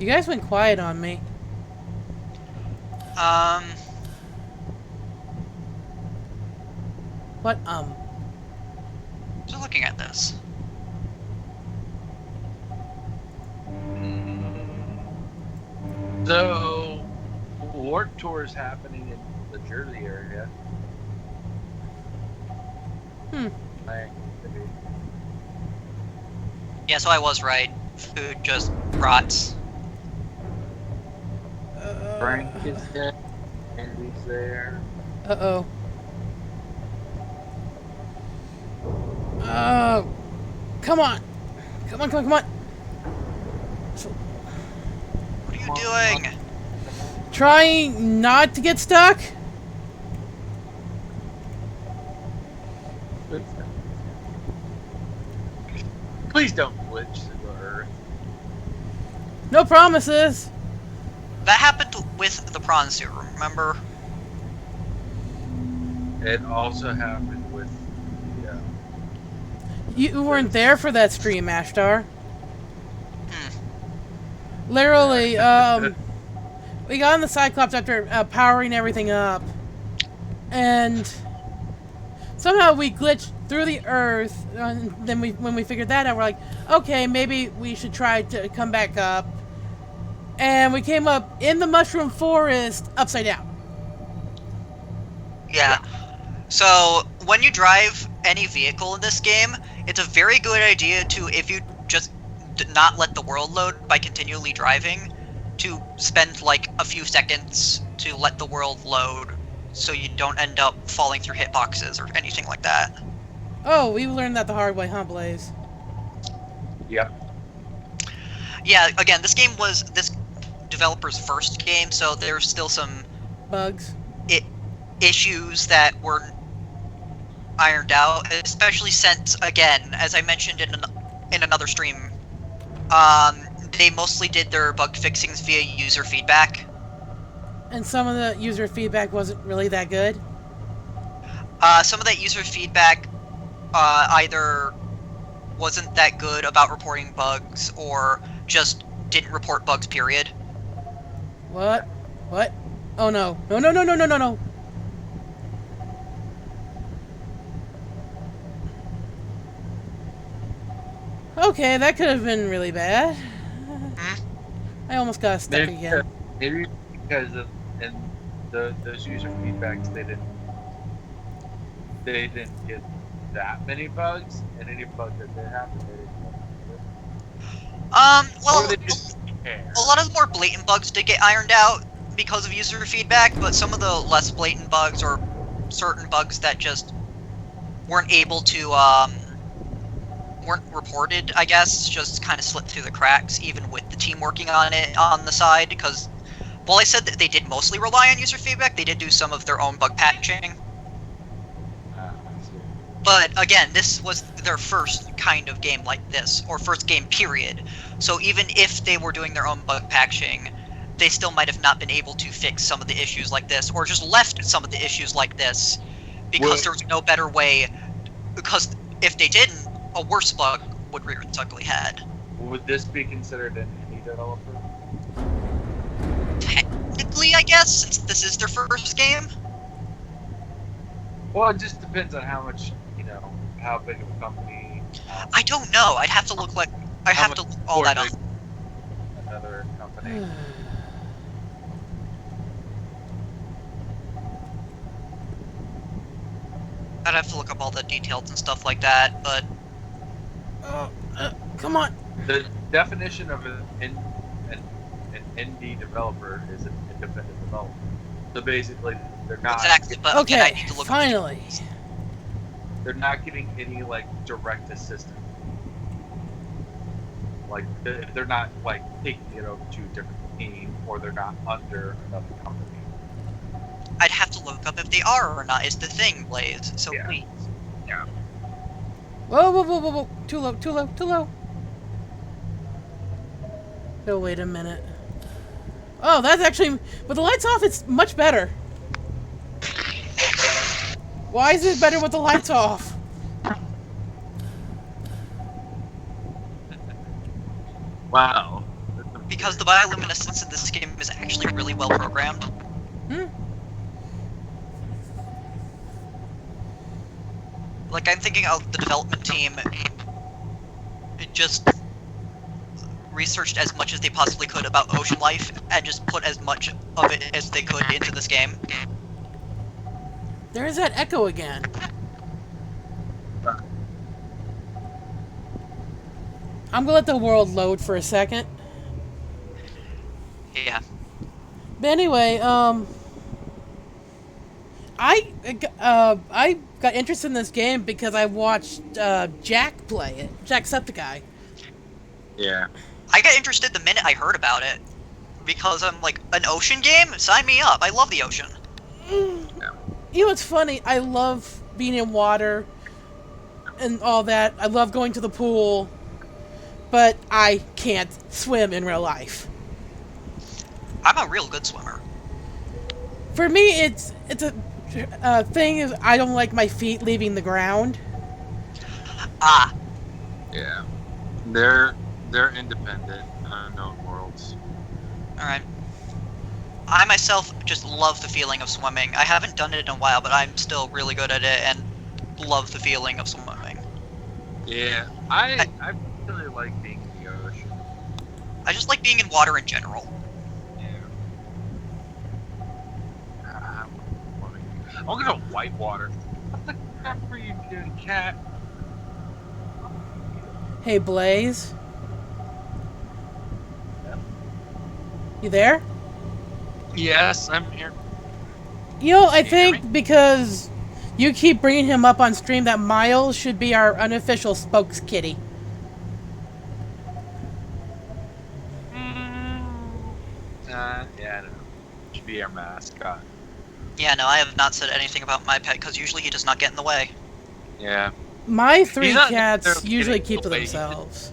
You guys went quiet on me. What, Just looking at this. So, Warp Tour is happening in the Jersey area. Like, Yeah, so I was right. Food just rots. Frank is there. Andy's there. Uh-oh. Oh. Come on. Come on, come on, come on. What are you doing? Trying not to get stuck? Please don't glitch to the Earth. No promises. That happened with the prawn suit, remember? It also happened with You weren't there for that stream, Ashtar. Hmm. Literally, we got on the Cyclops after powering everything up. And somehow we glitched through the Earth. And then when we figured that out, we're like, okay, maybe we should try to come back up. And we came up in the mushroom forest upside down. Yeah. So, when you drive any vehicle in this game, it's a very good idea to, if you just not let the world load by continually driving, to spend like a few seconds to let the world load so you don't end up falling through hitboxes or anything like that. Oh, we learned that the hard way, huh, Blaze? Yep. Yeah, again, this game was this developer's first game, so there's still some Bugs. issues that weren't ironed out, especially since, again, as I mentioned in another stream, they mostly did their bug fixings via user feedback. And some of the user feedback wasn't really that good. Some of that user feedback either wasn't that good about reporting bugs, or just didn't report bugs, period. What? What? Oh no. No, no, no, no, no, no, no. Okay, that could have been really bad. I almost got stuck again. Maybe because of those user feedbacks, they didn't get that many bugs, and any bug that did happen, they didn't Well, or they just care. a lot of the more blatant bugs did get ironed out because of user feedback, but some of the less blatant bugs, or certain bugs that just weren't able to, weren't reported, I guess, just kind of slipped through the cracks, even with the team working on it on the side, because while I said that they did mostly rely on user feedback, they did do some of their own bug patching. But again, this was their first kind of game like this, or first game period. So even if they were doing their own bug patching, they still might have not been able to fix some of the issues like this, or just left some of the issues like this, because there was no better way. Because if they didn't, a worse bug would rear its ugly head. Would this be considered an indie developer? Technically, I guess, since this is their first game. Well, it just depends on how much, how big of a company. I don't know. I'd have to look like I have to look all that up. Another company. I'd have to look up all the details and stuff like that, but Come on. The definition of an indie developer is an independent developer. So basically, they're not. exactly. But Okay, again, I need to look. finally. They're not getting any direct assistance. They're not taking it over to a different team, or they're not under another company. I'd have to look up if they are or not. Is the thing, Blaze? So Yeah. please. Yeah. Whoa, whoa, whoa, whoa, whoa. Too low, too low, too low. Oh, wait a minute. Oh, that's actually... With the lights off, it's much better. Why is it better with the lights off? Wow, that's because the bioluminescence in this game is actually really well programmed. Hmm. Like, I'm thinking of the development team, it just researched as much as they possibly could about ocean life, and just put as much of it as they could into this game. There's that echo again. I'm gonna let the world load for a second. Yeah. But anyway, I got interested in this game because I watched Jack play it. Jacksepticeye. Yeah. I got interested the minute I heard about it, because I'm like, an ocean game? Sign me up, I love the ocean. You know what's funny? I love being in water and all that. I love going to the pool, but I can't swim in real life. I'm a real good swimmer. For me, it's a thing is I don't like my feet leaving the ground. Ah, Yeah. They're independent, unknown worlds. alright. I myself just love the feeling of swimming. I haven't done it in a while, but I'm still really good at it and love the feeling of swimming. Yeah. I really like being in the ocean. I just like being in water in general. Yeah. I'm gonna white water. What the crap are you doing, cat? Hey, Blaze. You there? Yes, I'm here. You know, I Can you hear think because you keep bringing him up on stream that Miles should be our unofficial spokes kitty. Yeah, I know. Should be our mascot. Yeah, no, I have not said anything about my pet, because usually he does not get in the way. Yeah. My three He's not cats necessarily usually getting keep in to the way, themselves.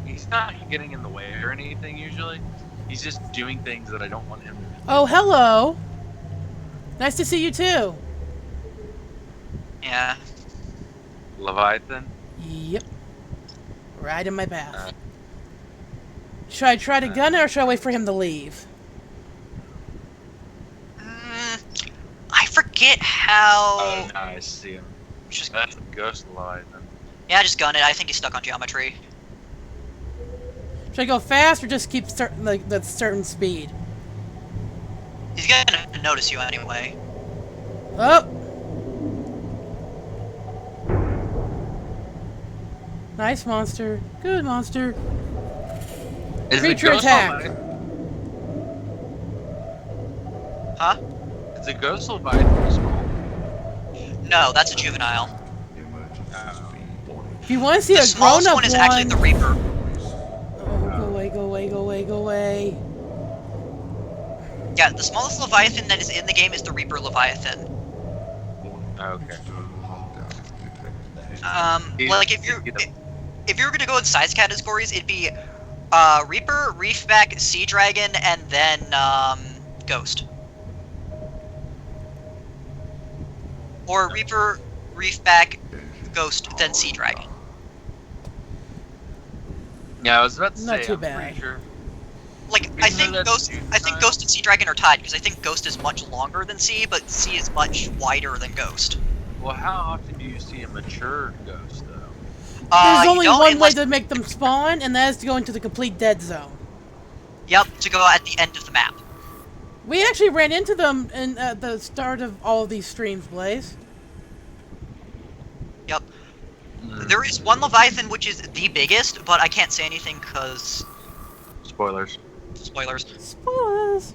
He's not getting in the way or anything usually. He's just doing things that I don't want him to do. Oh, hello. Nice to see you too. Yeah. Leviathan? Yep. Right in my path. Should I try to gun it or should I wait for him to leave? I forget how... Oh, no, I see him. Just, That's a ghost Leviathan. yeah, just gun it. I think he's stuck on geometry. Should I go fast or just keep certain like that certain speed? He's gonna notice you anyway. Oh. Nice monster. Good monster. Is the Creature ghost attack. Leviathan? Huh? Is the ghost Leviathan small? No, that's a juvenile. If you want to see The a smallest grown-up one is actually the Reaper. Oh, go away, go away, go away, go away. Yeah, the smallest Leviathan that is in the game is the Reaper Leviathan. Okay. Like if you were gonna go in size categories, it'd be Reaper, Reefback, Sea Dragon, and then Ghost. Or Reaper, Reefback, Ghost, then Sea Dragon. Yeah, I was about to Not say, too I'm bad. pretty sure. Like Even I though think that's Ghost, juvenile? and Sea Dragon are tied because I think Ghost is much longer than Sea, but Sea is much wider than Ghost. Well, how often do you see a mature ghost, though? There's You only don't one way unless- to make them spawn, and that is to go into the complete dead zone. Yep, to go at the end of the map. We actually ran into them in at the start of all of these streams, Blaze. Yep. There is one Leviathan which is the biggest, but I can't say anything because Spoilers. spoilers. Spoilers.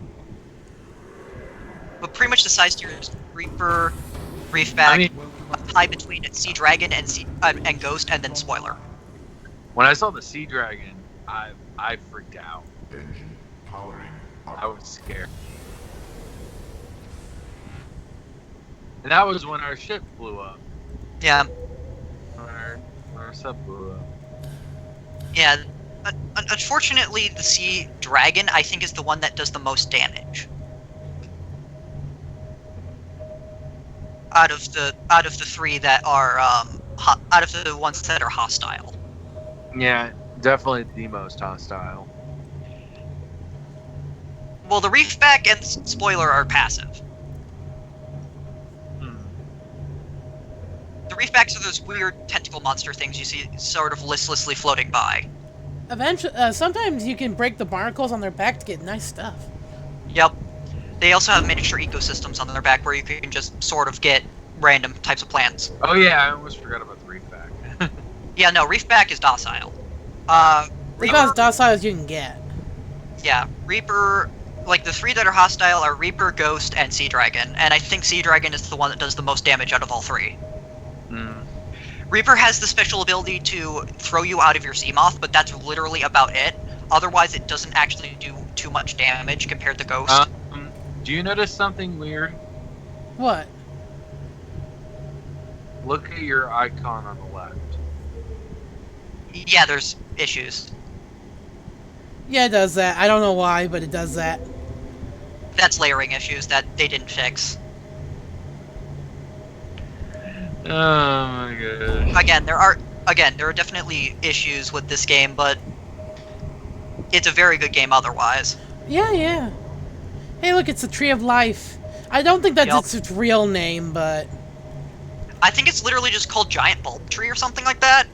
But pretty much the size tier is Reaper, Reefback, I mean, high between Sea Dragon and Ghost, and then spoiler. when I saw the sea dragon, I freaked out. I was scared. And that was when our ship blew up. Yeah, When our sub blew up. yeah. Unfortunately, the Sea Dragon I think is the one that does the most damage. Out of the three that are out of the ones that are hostile. Yeah, definitely the most hostile. Well, the reefback and spoiler are passive. The reefbacks are those weird tentacle monster things you see sort of listlessly floating by. Eventually, sometimes you can break the barnacles on their back to get nice stuff. Yep. They also have miniature ecosystems on their back where you can just sort of get random types of plants. Oh yeah, I almost forgot about the reefback. Yeah, no, reefback is docile. It's Reaper, about as docile as you can get. yeah, Reaper, like the three that are hostile are Reaper, Ghost, and Sea Dragon, and I think Sea Dragon is the one that does the most damage out of all three. Reaper has the special ability to throw you out of your Seamoth, but that's literally about it. Otherwise, it doesn't actually do too much damage compared to Ghost. Do you notice something weird? What? Look at your icon on the left. Yeah, there's issues. Yeah, it does that. I don't know why, but it does that. That's layering issues that they didn't fix. Oh my gosh. Again, there are definitely issues with this game, but it's a very good game otherwise. Yeah, yeah. Hey, look, it's the Tree of Life. I don't think that's Yep. its real name, but... I think it's literally just called Giant Bulb Tree or something like that.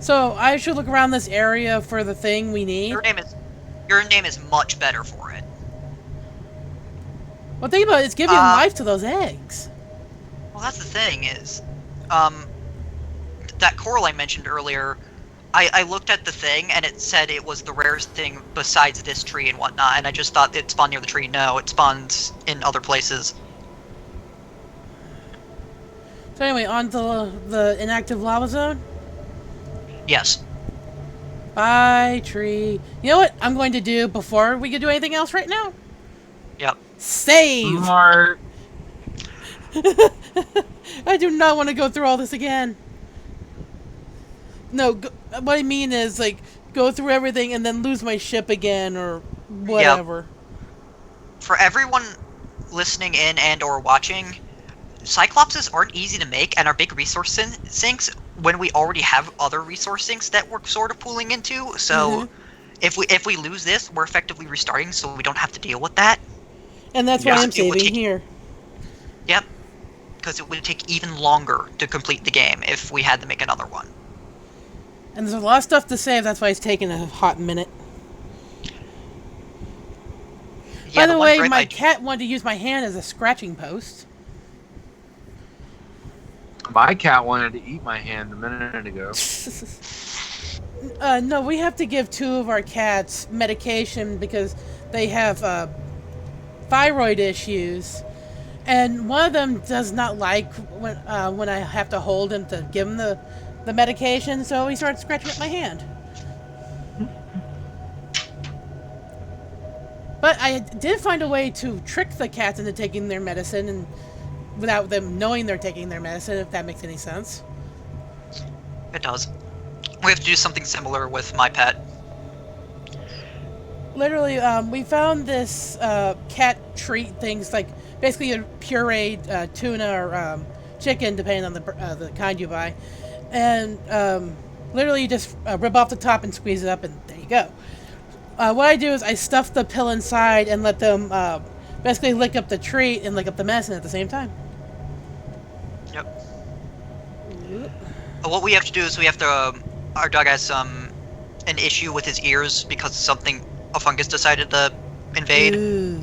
So, I should look around this area for the thing we need? Your name is much better for it. Well, think about it, it's giving life to those eggs. Well, that's the thing is, that coral I mentioned earlier, I looked at the thing and it said it was the rarest thing besides this tree and whatnot, and I just thought it spawned near the tree. No, it spawns in other places. So anyway, on to the inactive lava zone. Yes. Bye, tree. You know what I'm going to do before we can do anything else right now? Yep. Save! Smart. I do not want to go through all this again. No, what I mean is, like, go through everything and then lose my ship again or whatever. Yep. For everyone listening in and or watching, Cyclopses aren't easy to make and are big resource sinks when we already have other resource sinks that we're sort of pooling into. So if we lose this, we're effectively restarting, so we don't have to deal with that. And that's why I'm saving here. Yep. Because it would take even longer to complete the game if we had to make another one. And there's a lot of stuff to save, that's why it's taking a hot minute. Yeah, By the way, thread my cat wanted to use my hand as a scratching post. My cat wanted to eat my hand a minute ago. No, we have to give 2 of our cats medication because they have thyroid issues. And one of them does not like when I have to hold him to give him the medication, so he started scratching at my hand. But I did find a way to trick the cats into taking their medicine and without them knowing they're taking their medicine, if that makes any sense. It does. We have to do something similar with my pet. Literally, we found this cat treat things, like basically a pureed tuna or chicken, depending on the kind you buy. And literally you just rip off the top and squeeze it up, and there you go. What I do is I stuff the pill inside and let them basically lick up the treat and lick up the medicine at the same time. Yep. What we have to do is we have to... our dog has an issue with his ears because a fungus decided to invade. Ooh.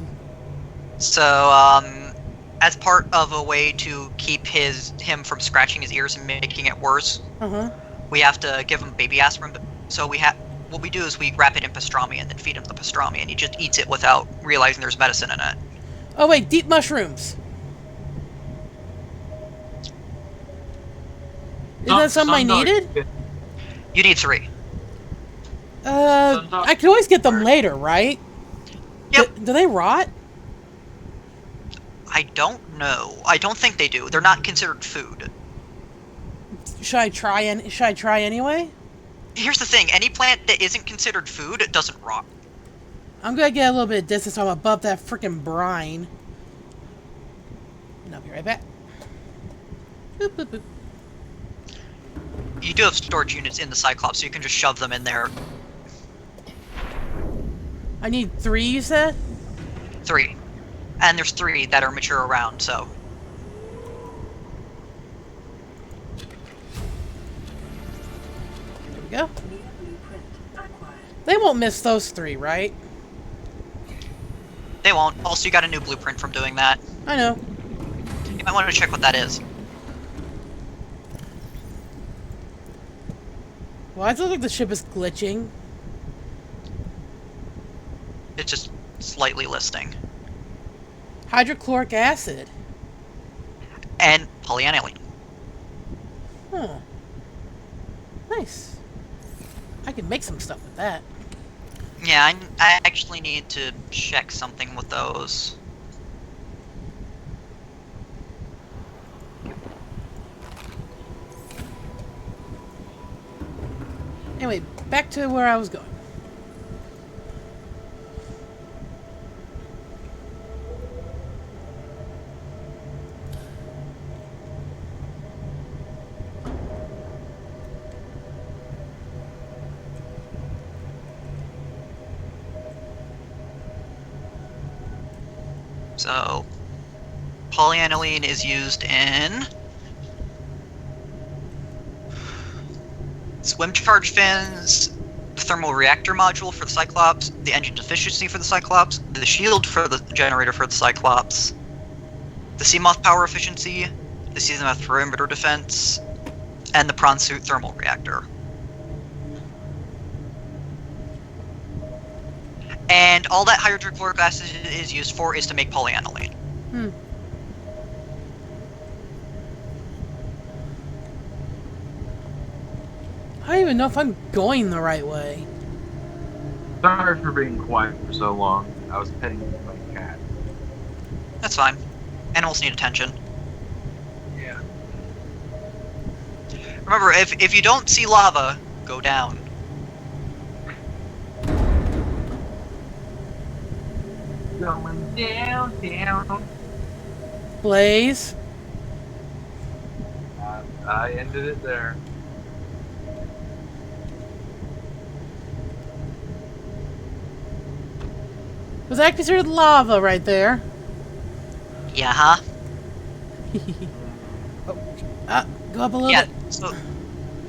So, as part of a way to keep him from scratching his ears and making it worse, we have to give him baby aspirin. So what we do is we wrap it in pastrami and then feed him the pastrami, and he just eats it without realizing there's medicine in it. Oh wait, deep mushrooms. Is that something I needed? You need 3. I can always get them later, right? Yep. Do they rot? I don't know. I don't think they do. They're not considered food. Should I try anyway? Here's the thing. Any plant that isn't considered food doesn't rot. I'm gonna get a little bit of distance so I'm above that freaking brine. And I'll be right back. Boop, boop, boop. You do have storage units in the Cyclops, so you can just shove them in there. I need 3, you said? 3. And there's 3 that are mature around, so. There we go. They won't miss those 3, right? They won't. Also, you got a new blueprint from doing that. I know. You might want to check what that is. Why does it look like the ship is glitching? It's just slightly listing. Hydrochloric acid. And polyaniline. Huh. Nice. I can make some stuff with that. Yeah, I actually need to check something with those. Anyway, back to where I was going. So, polyaniline is used in swim charge fins, the thermal reactor module for the Cyclops, the engine efficiency for the Cyclops, the shield for the generator for the Cyclops, the Seamoth power efficiency, the Seamoth perimeter defense, and the prawn suit thermal reactor. And all that hydrochloric acid is used for is to make polyaniline. Hmm. I don't even know if I'm going the right way. Sorry for being quiet for so long. I was petting my cat. That's fine. Animals need attention. Yeah. Remember, if you don't see lava, go down. Going down, down. Blaze? I ended it there. Was that considered lava right there? Yeah, huh? Go up a little Yeah, bit. so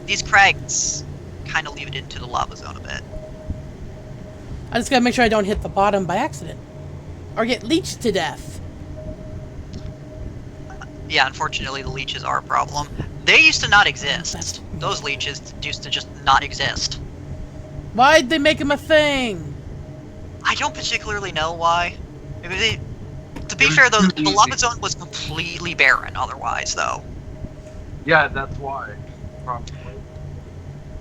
these crags kind of leave it into the lava zone a bit. I just gotta make sure I don't hit the bottom by accident. Or get leached to death. Yeah, unfortunately the leeches are a problem. They used to not exist. That's- Those leeches used to just not exist. Why'd they make him a thing? I don't particularly know why. Maybe they, to be It was fair though, too the lava easy. zone was completely barren otherwise though. Yeah, that's why. Probably.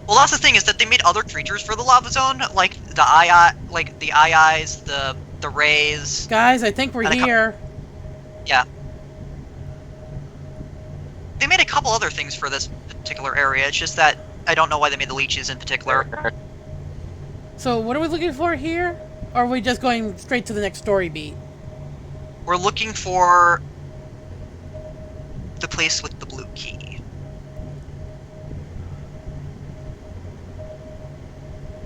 Well, that's the thing, is that they made other creatures for the lava zone, like the eyes, the rays. Guys, I think we're And a cou- here. Yeah. They made a couple other things for this particular area. It's just that I don't know why they made the leeches in particular. So what are we looking for here? Or are we just going straight to the next story beat? We're looking for the place with the blue key.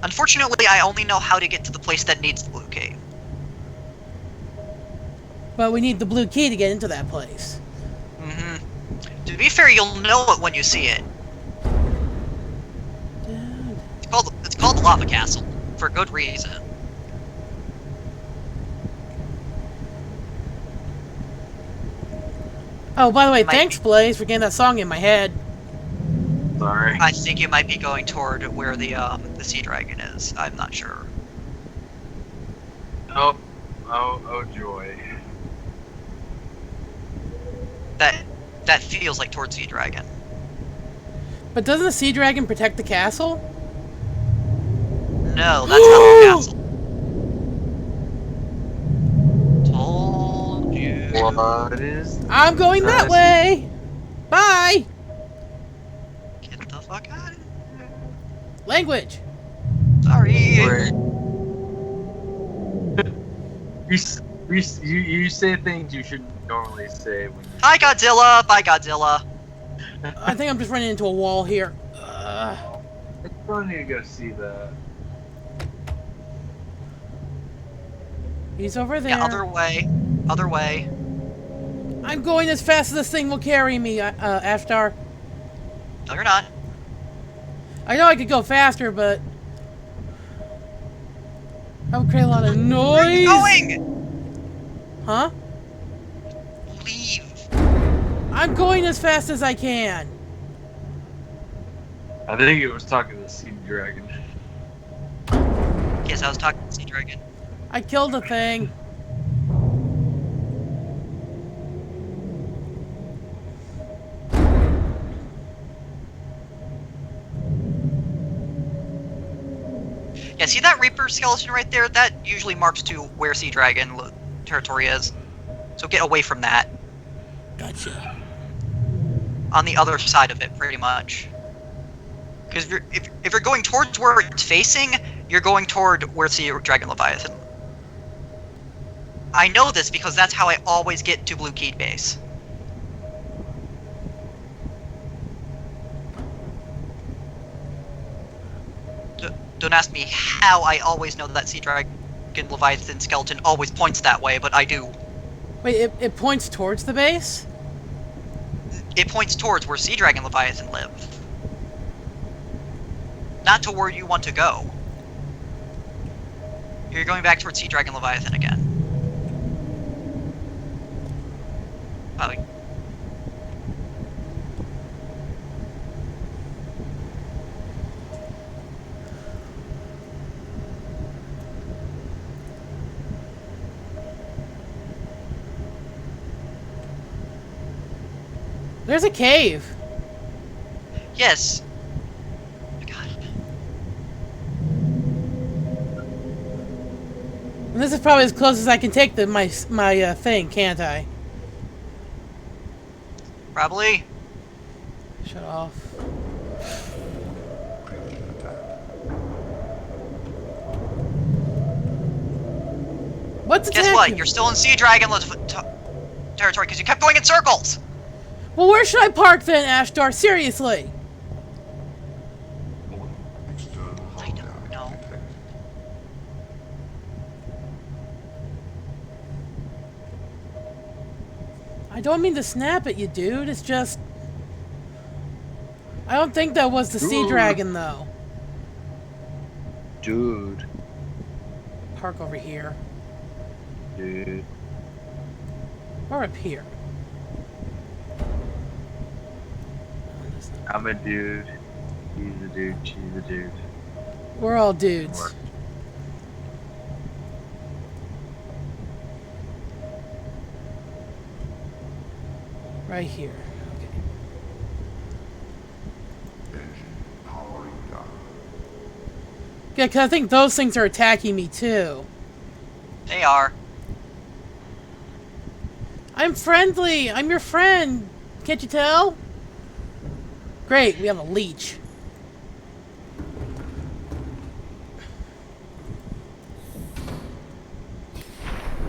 Unfortunately, I only know how to get to the place that needs the blue key. But we need the blue key to get into that place. Mm-hmm. To be fair, you'll know it when you see it. Dude. It's called the Lava Castle, for good reason. Oh, by the way, Might thanks, be- Blaze, for getting that song in my head. Sorry. I think you might be going toward where the sea dragon is. I'm not sure. Oh joy. That feels like towards sea dragon. But doesn't the sea dragon protect the castle? No, that's not the castle. Told you. What is? I'm going that way! Bye! Get the fuck out of here. Language! Sorry. Wait. You say things you shouldn't normally say when you. Hi, Godzilla. Bye, Godzilla. I think I'm just running into a wall here. I still need to go see the. He's over there. Yeah, other way. Other way. I'm going as fast as this thing will carry me, Ashtar. No, you're not. I know I could go faster, but that would create a lot of noise. Where are you going? Huh? Leave. I'm going as fast as I can. I think it was talking to the sea dragon. Yes, I was talking to Sea Dragon. I killed the thing. Yeah, see that Reaper skeleton right there? That usually marks to where Sea Dragon territory is. So get away from that. Gotcha. On the other side of it, pretty much. Because if you're going towards where it's facing, you're going toward where Sea Dragon Leviathan. I know this because that's how I always get to Blue Key Base. Don't ask me how I always know that Sea Dragon Leviathan skeleton always points that way, but I do. Wait, it points towards the base? It points towards where Sea Dragon Leviathan live. Not to where you want to go. You're going back towards Sea Dragon Leviathan again. Oh. There's a cave. Yes. God. And this is probably as close as I can take my thing, can't I? Probably. Shut off. What's Guess attacking what? me? You're still in Sea Dragon territory because you kept going in circles. Well, where should I park then, Ashtar? Seriously. I don't know. I don't mean to snap at you, dude. It's just... I don't think that was the sea Dude. dragon, though. Dude. Park over here. Dude. Or up here. I'm a dude. He's a dude. She's a dude. We're all dudes. Work. Right here. Okay. Yeah, because I think those things are attacking me, too. They are. I'm friendly. I'm your friend. Can't you tell? Great, we have a leech.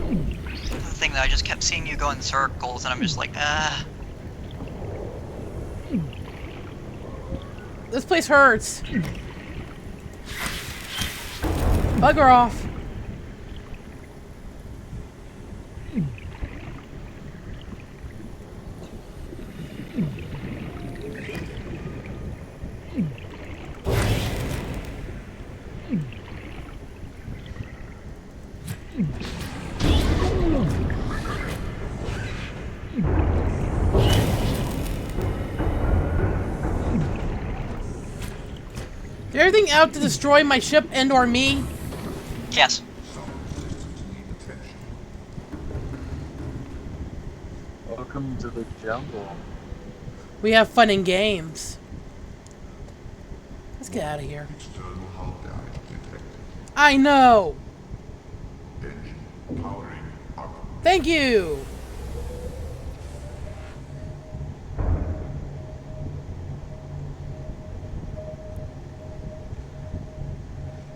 The thing that I just kept seeing you go in circles, and I'm just like, This place hurts. Bugger off. Is everything out to destroy my ship and or me? yes. Welcome to the jungle. We have fun and games. Let's get out of here. I know. Thank you.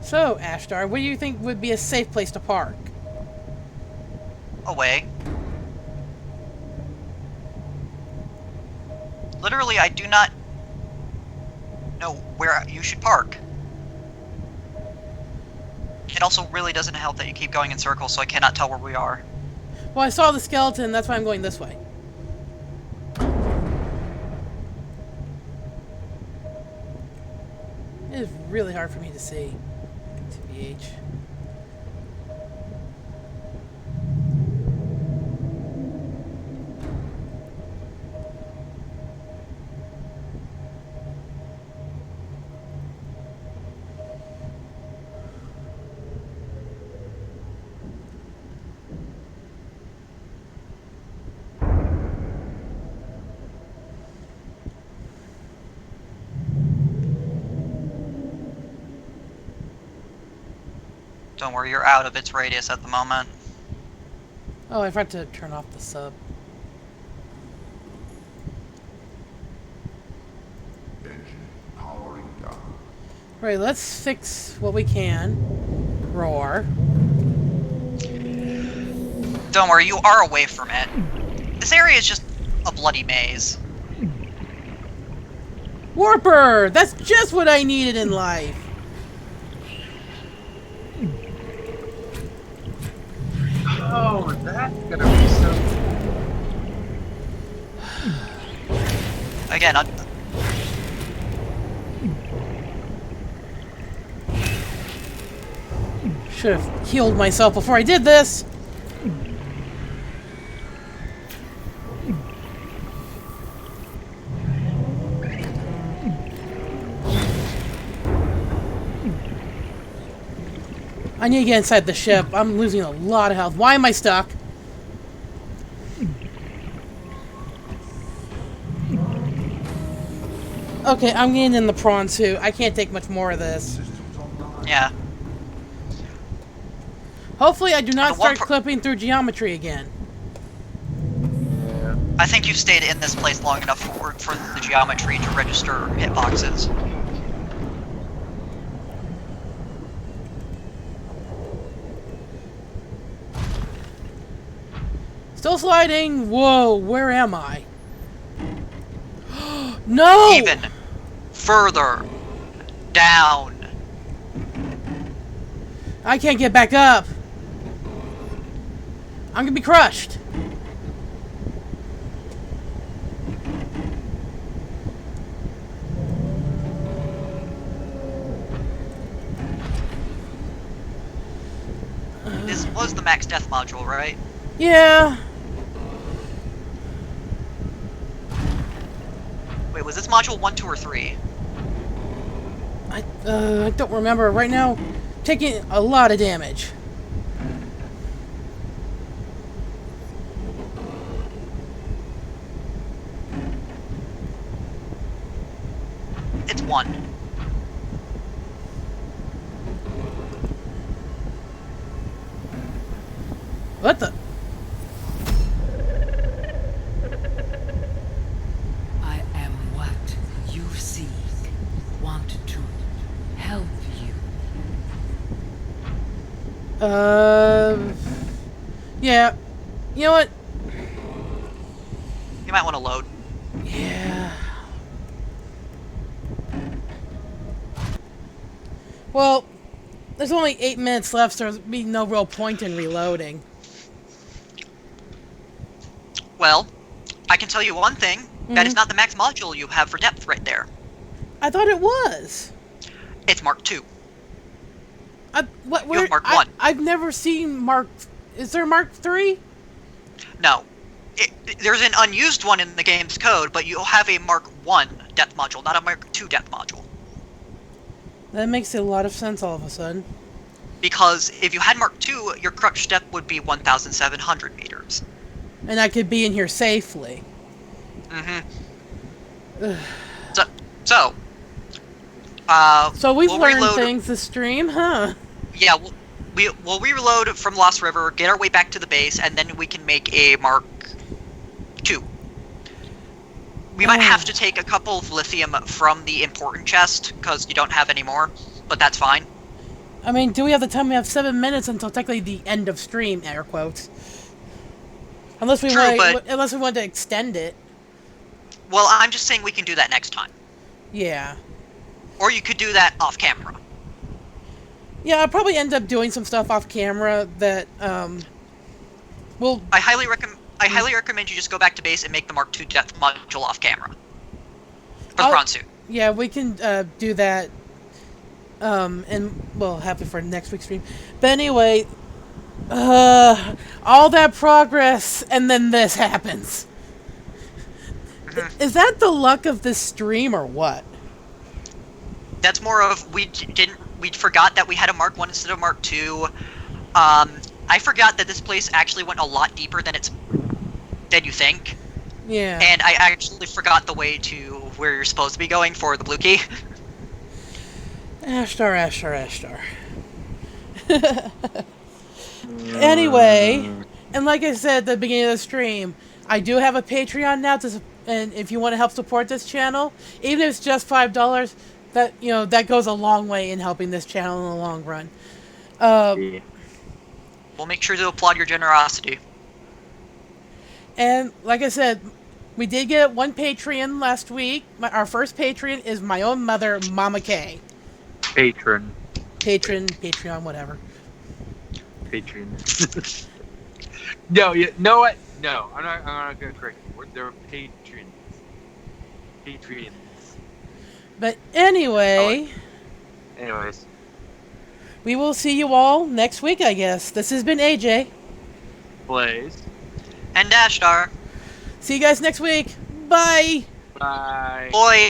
So, Ashtar, what do you think would be a safe place to park? Away. Literally, I do not know where you should park. Can It also really doesn't help that you keep going in circles, so I cannot tell where we are. Well, I saw the skeleton. That's why I'm going this way. It is really hard for me to see. TBH. Don't worry, you're out of its radius at the moment. Oh, I forgot to turn off the sub. Right, let's fix what we can. Roar. Don't worry, you are away from it. This area is just a bloody maze. Warper! That's just what I needed in life. Oh, that's gonna be so. Again, Should have healed myself before I did this. I need to get inside the ship. I'm losing a lot of health. Why am I stuck? Okay, I'm getting in the prawn suit. I can't take much more of this. yeah. Hopefully I do not The one start clipping through geometry again. Yeah. I think you've stayed in this place long enough for the geometry to register hitboxes. Still sliding. Whoa, where am I? No! Even further down. I can't get back up. I'm gonna be crushed. This was the max death module, right? Yeah. Wait, was this module 1, 2, or 3? I don't remember. Right now, taking a lot of damage. It's 1. What the? I am what you seek. Want to help you. Yeah. You know what? You might want to load. Yeah. Well, there's only 8 minutes left, so there'll be no real point in reloading. Well, I can tell you one thing. That is not the max module you have for depth right there. I thought it was. It's Mark 2. What? You Where? have Mark 1. I've never seen Mark. Is there Mark 3? No. There's an unused one in the game's code, but you'll have a Mark 1 depth module, not a Mark 2 depth module. That makes a lot of sense all of a sudden. Because if you had Mark 2, your crutch depth would be 1,700 meters. And I could be in here safely. Mm-hmm. So we've we'll learned reload, things this stream, huh? Yeah, we'll reload from Lost River, get our way back to the base, and then we can make a Mark 2. We might have to take a couple of lithium from the important chest, because you don't have any more, but that's fine. I mean, do we have the time? We have 7 minutes until technically the end of stream, air quotes. Unless we want to extend it. Well, I'm just saying we can do that next time. Yeah. Or you could do that off camera. Yeah, I'll probably end up doing some stuff off camera that will. I highly recommend you just go back to base and make the Mark II depth module off camera for the I'll- prawn suit. Yeah, we can do that. And we'll have it for next week's stream. But anyway, all that progress, and then this happens. Is that the luck of this stream or what? That's more of we forgot that we had a Mark 1 instead of Mark 2. I forgot that this place actually went a lot deeper than you think. Yeah. And I actually forgot the way to where you're supposed to be going for the blue key. Ashtar. Anyway, and like I said at the beginning of the stream, I do have a Patreon now, and if you want to help support this channel, even if it's just $5, that goes a long way in helping this channel in the long run. Yeah. We'll make sure to applaud your generosity. And like I said, we did get one Patreon last week. Our first Patreon is my own mother, Mama K. Patreon. Patreon, whatever. Patreon. No, you know what? No, I'm not gonna correct you. They're patrons. Patreons. But anyway, Anyways, we will see you all next week, I guess. This has been AJ. Blaze. And Dashstar. See you guys next week. Bye. Bye. Boy.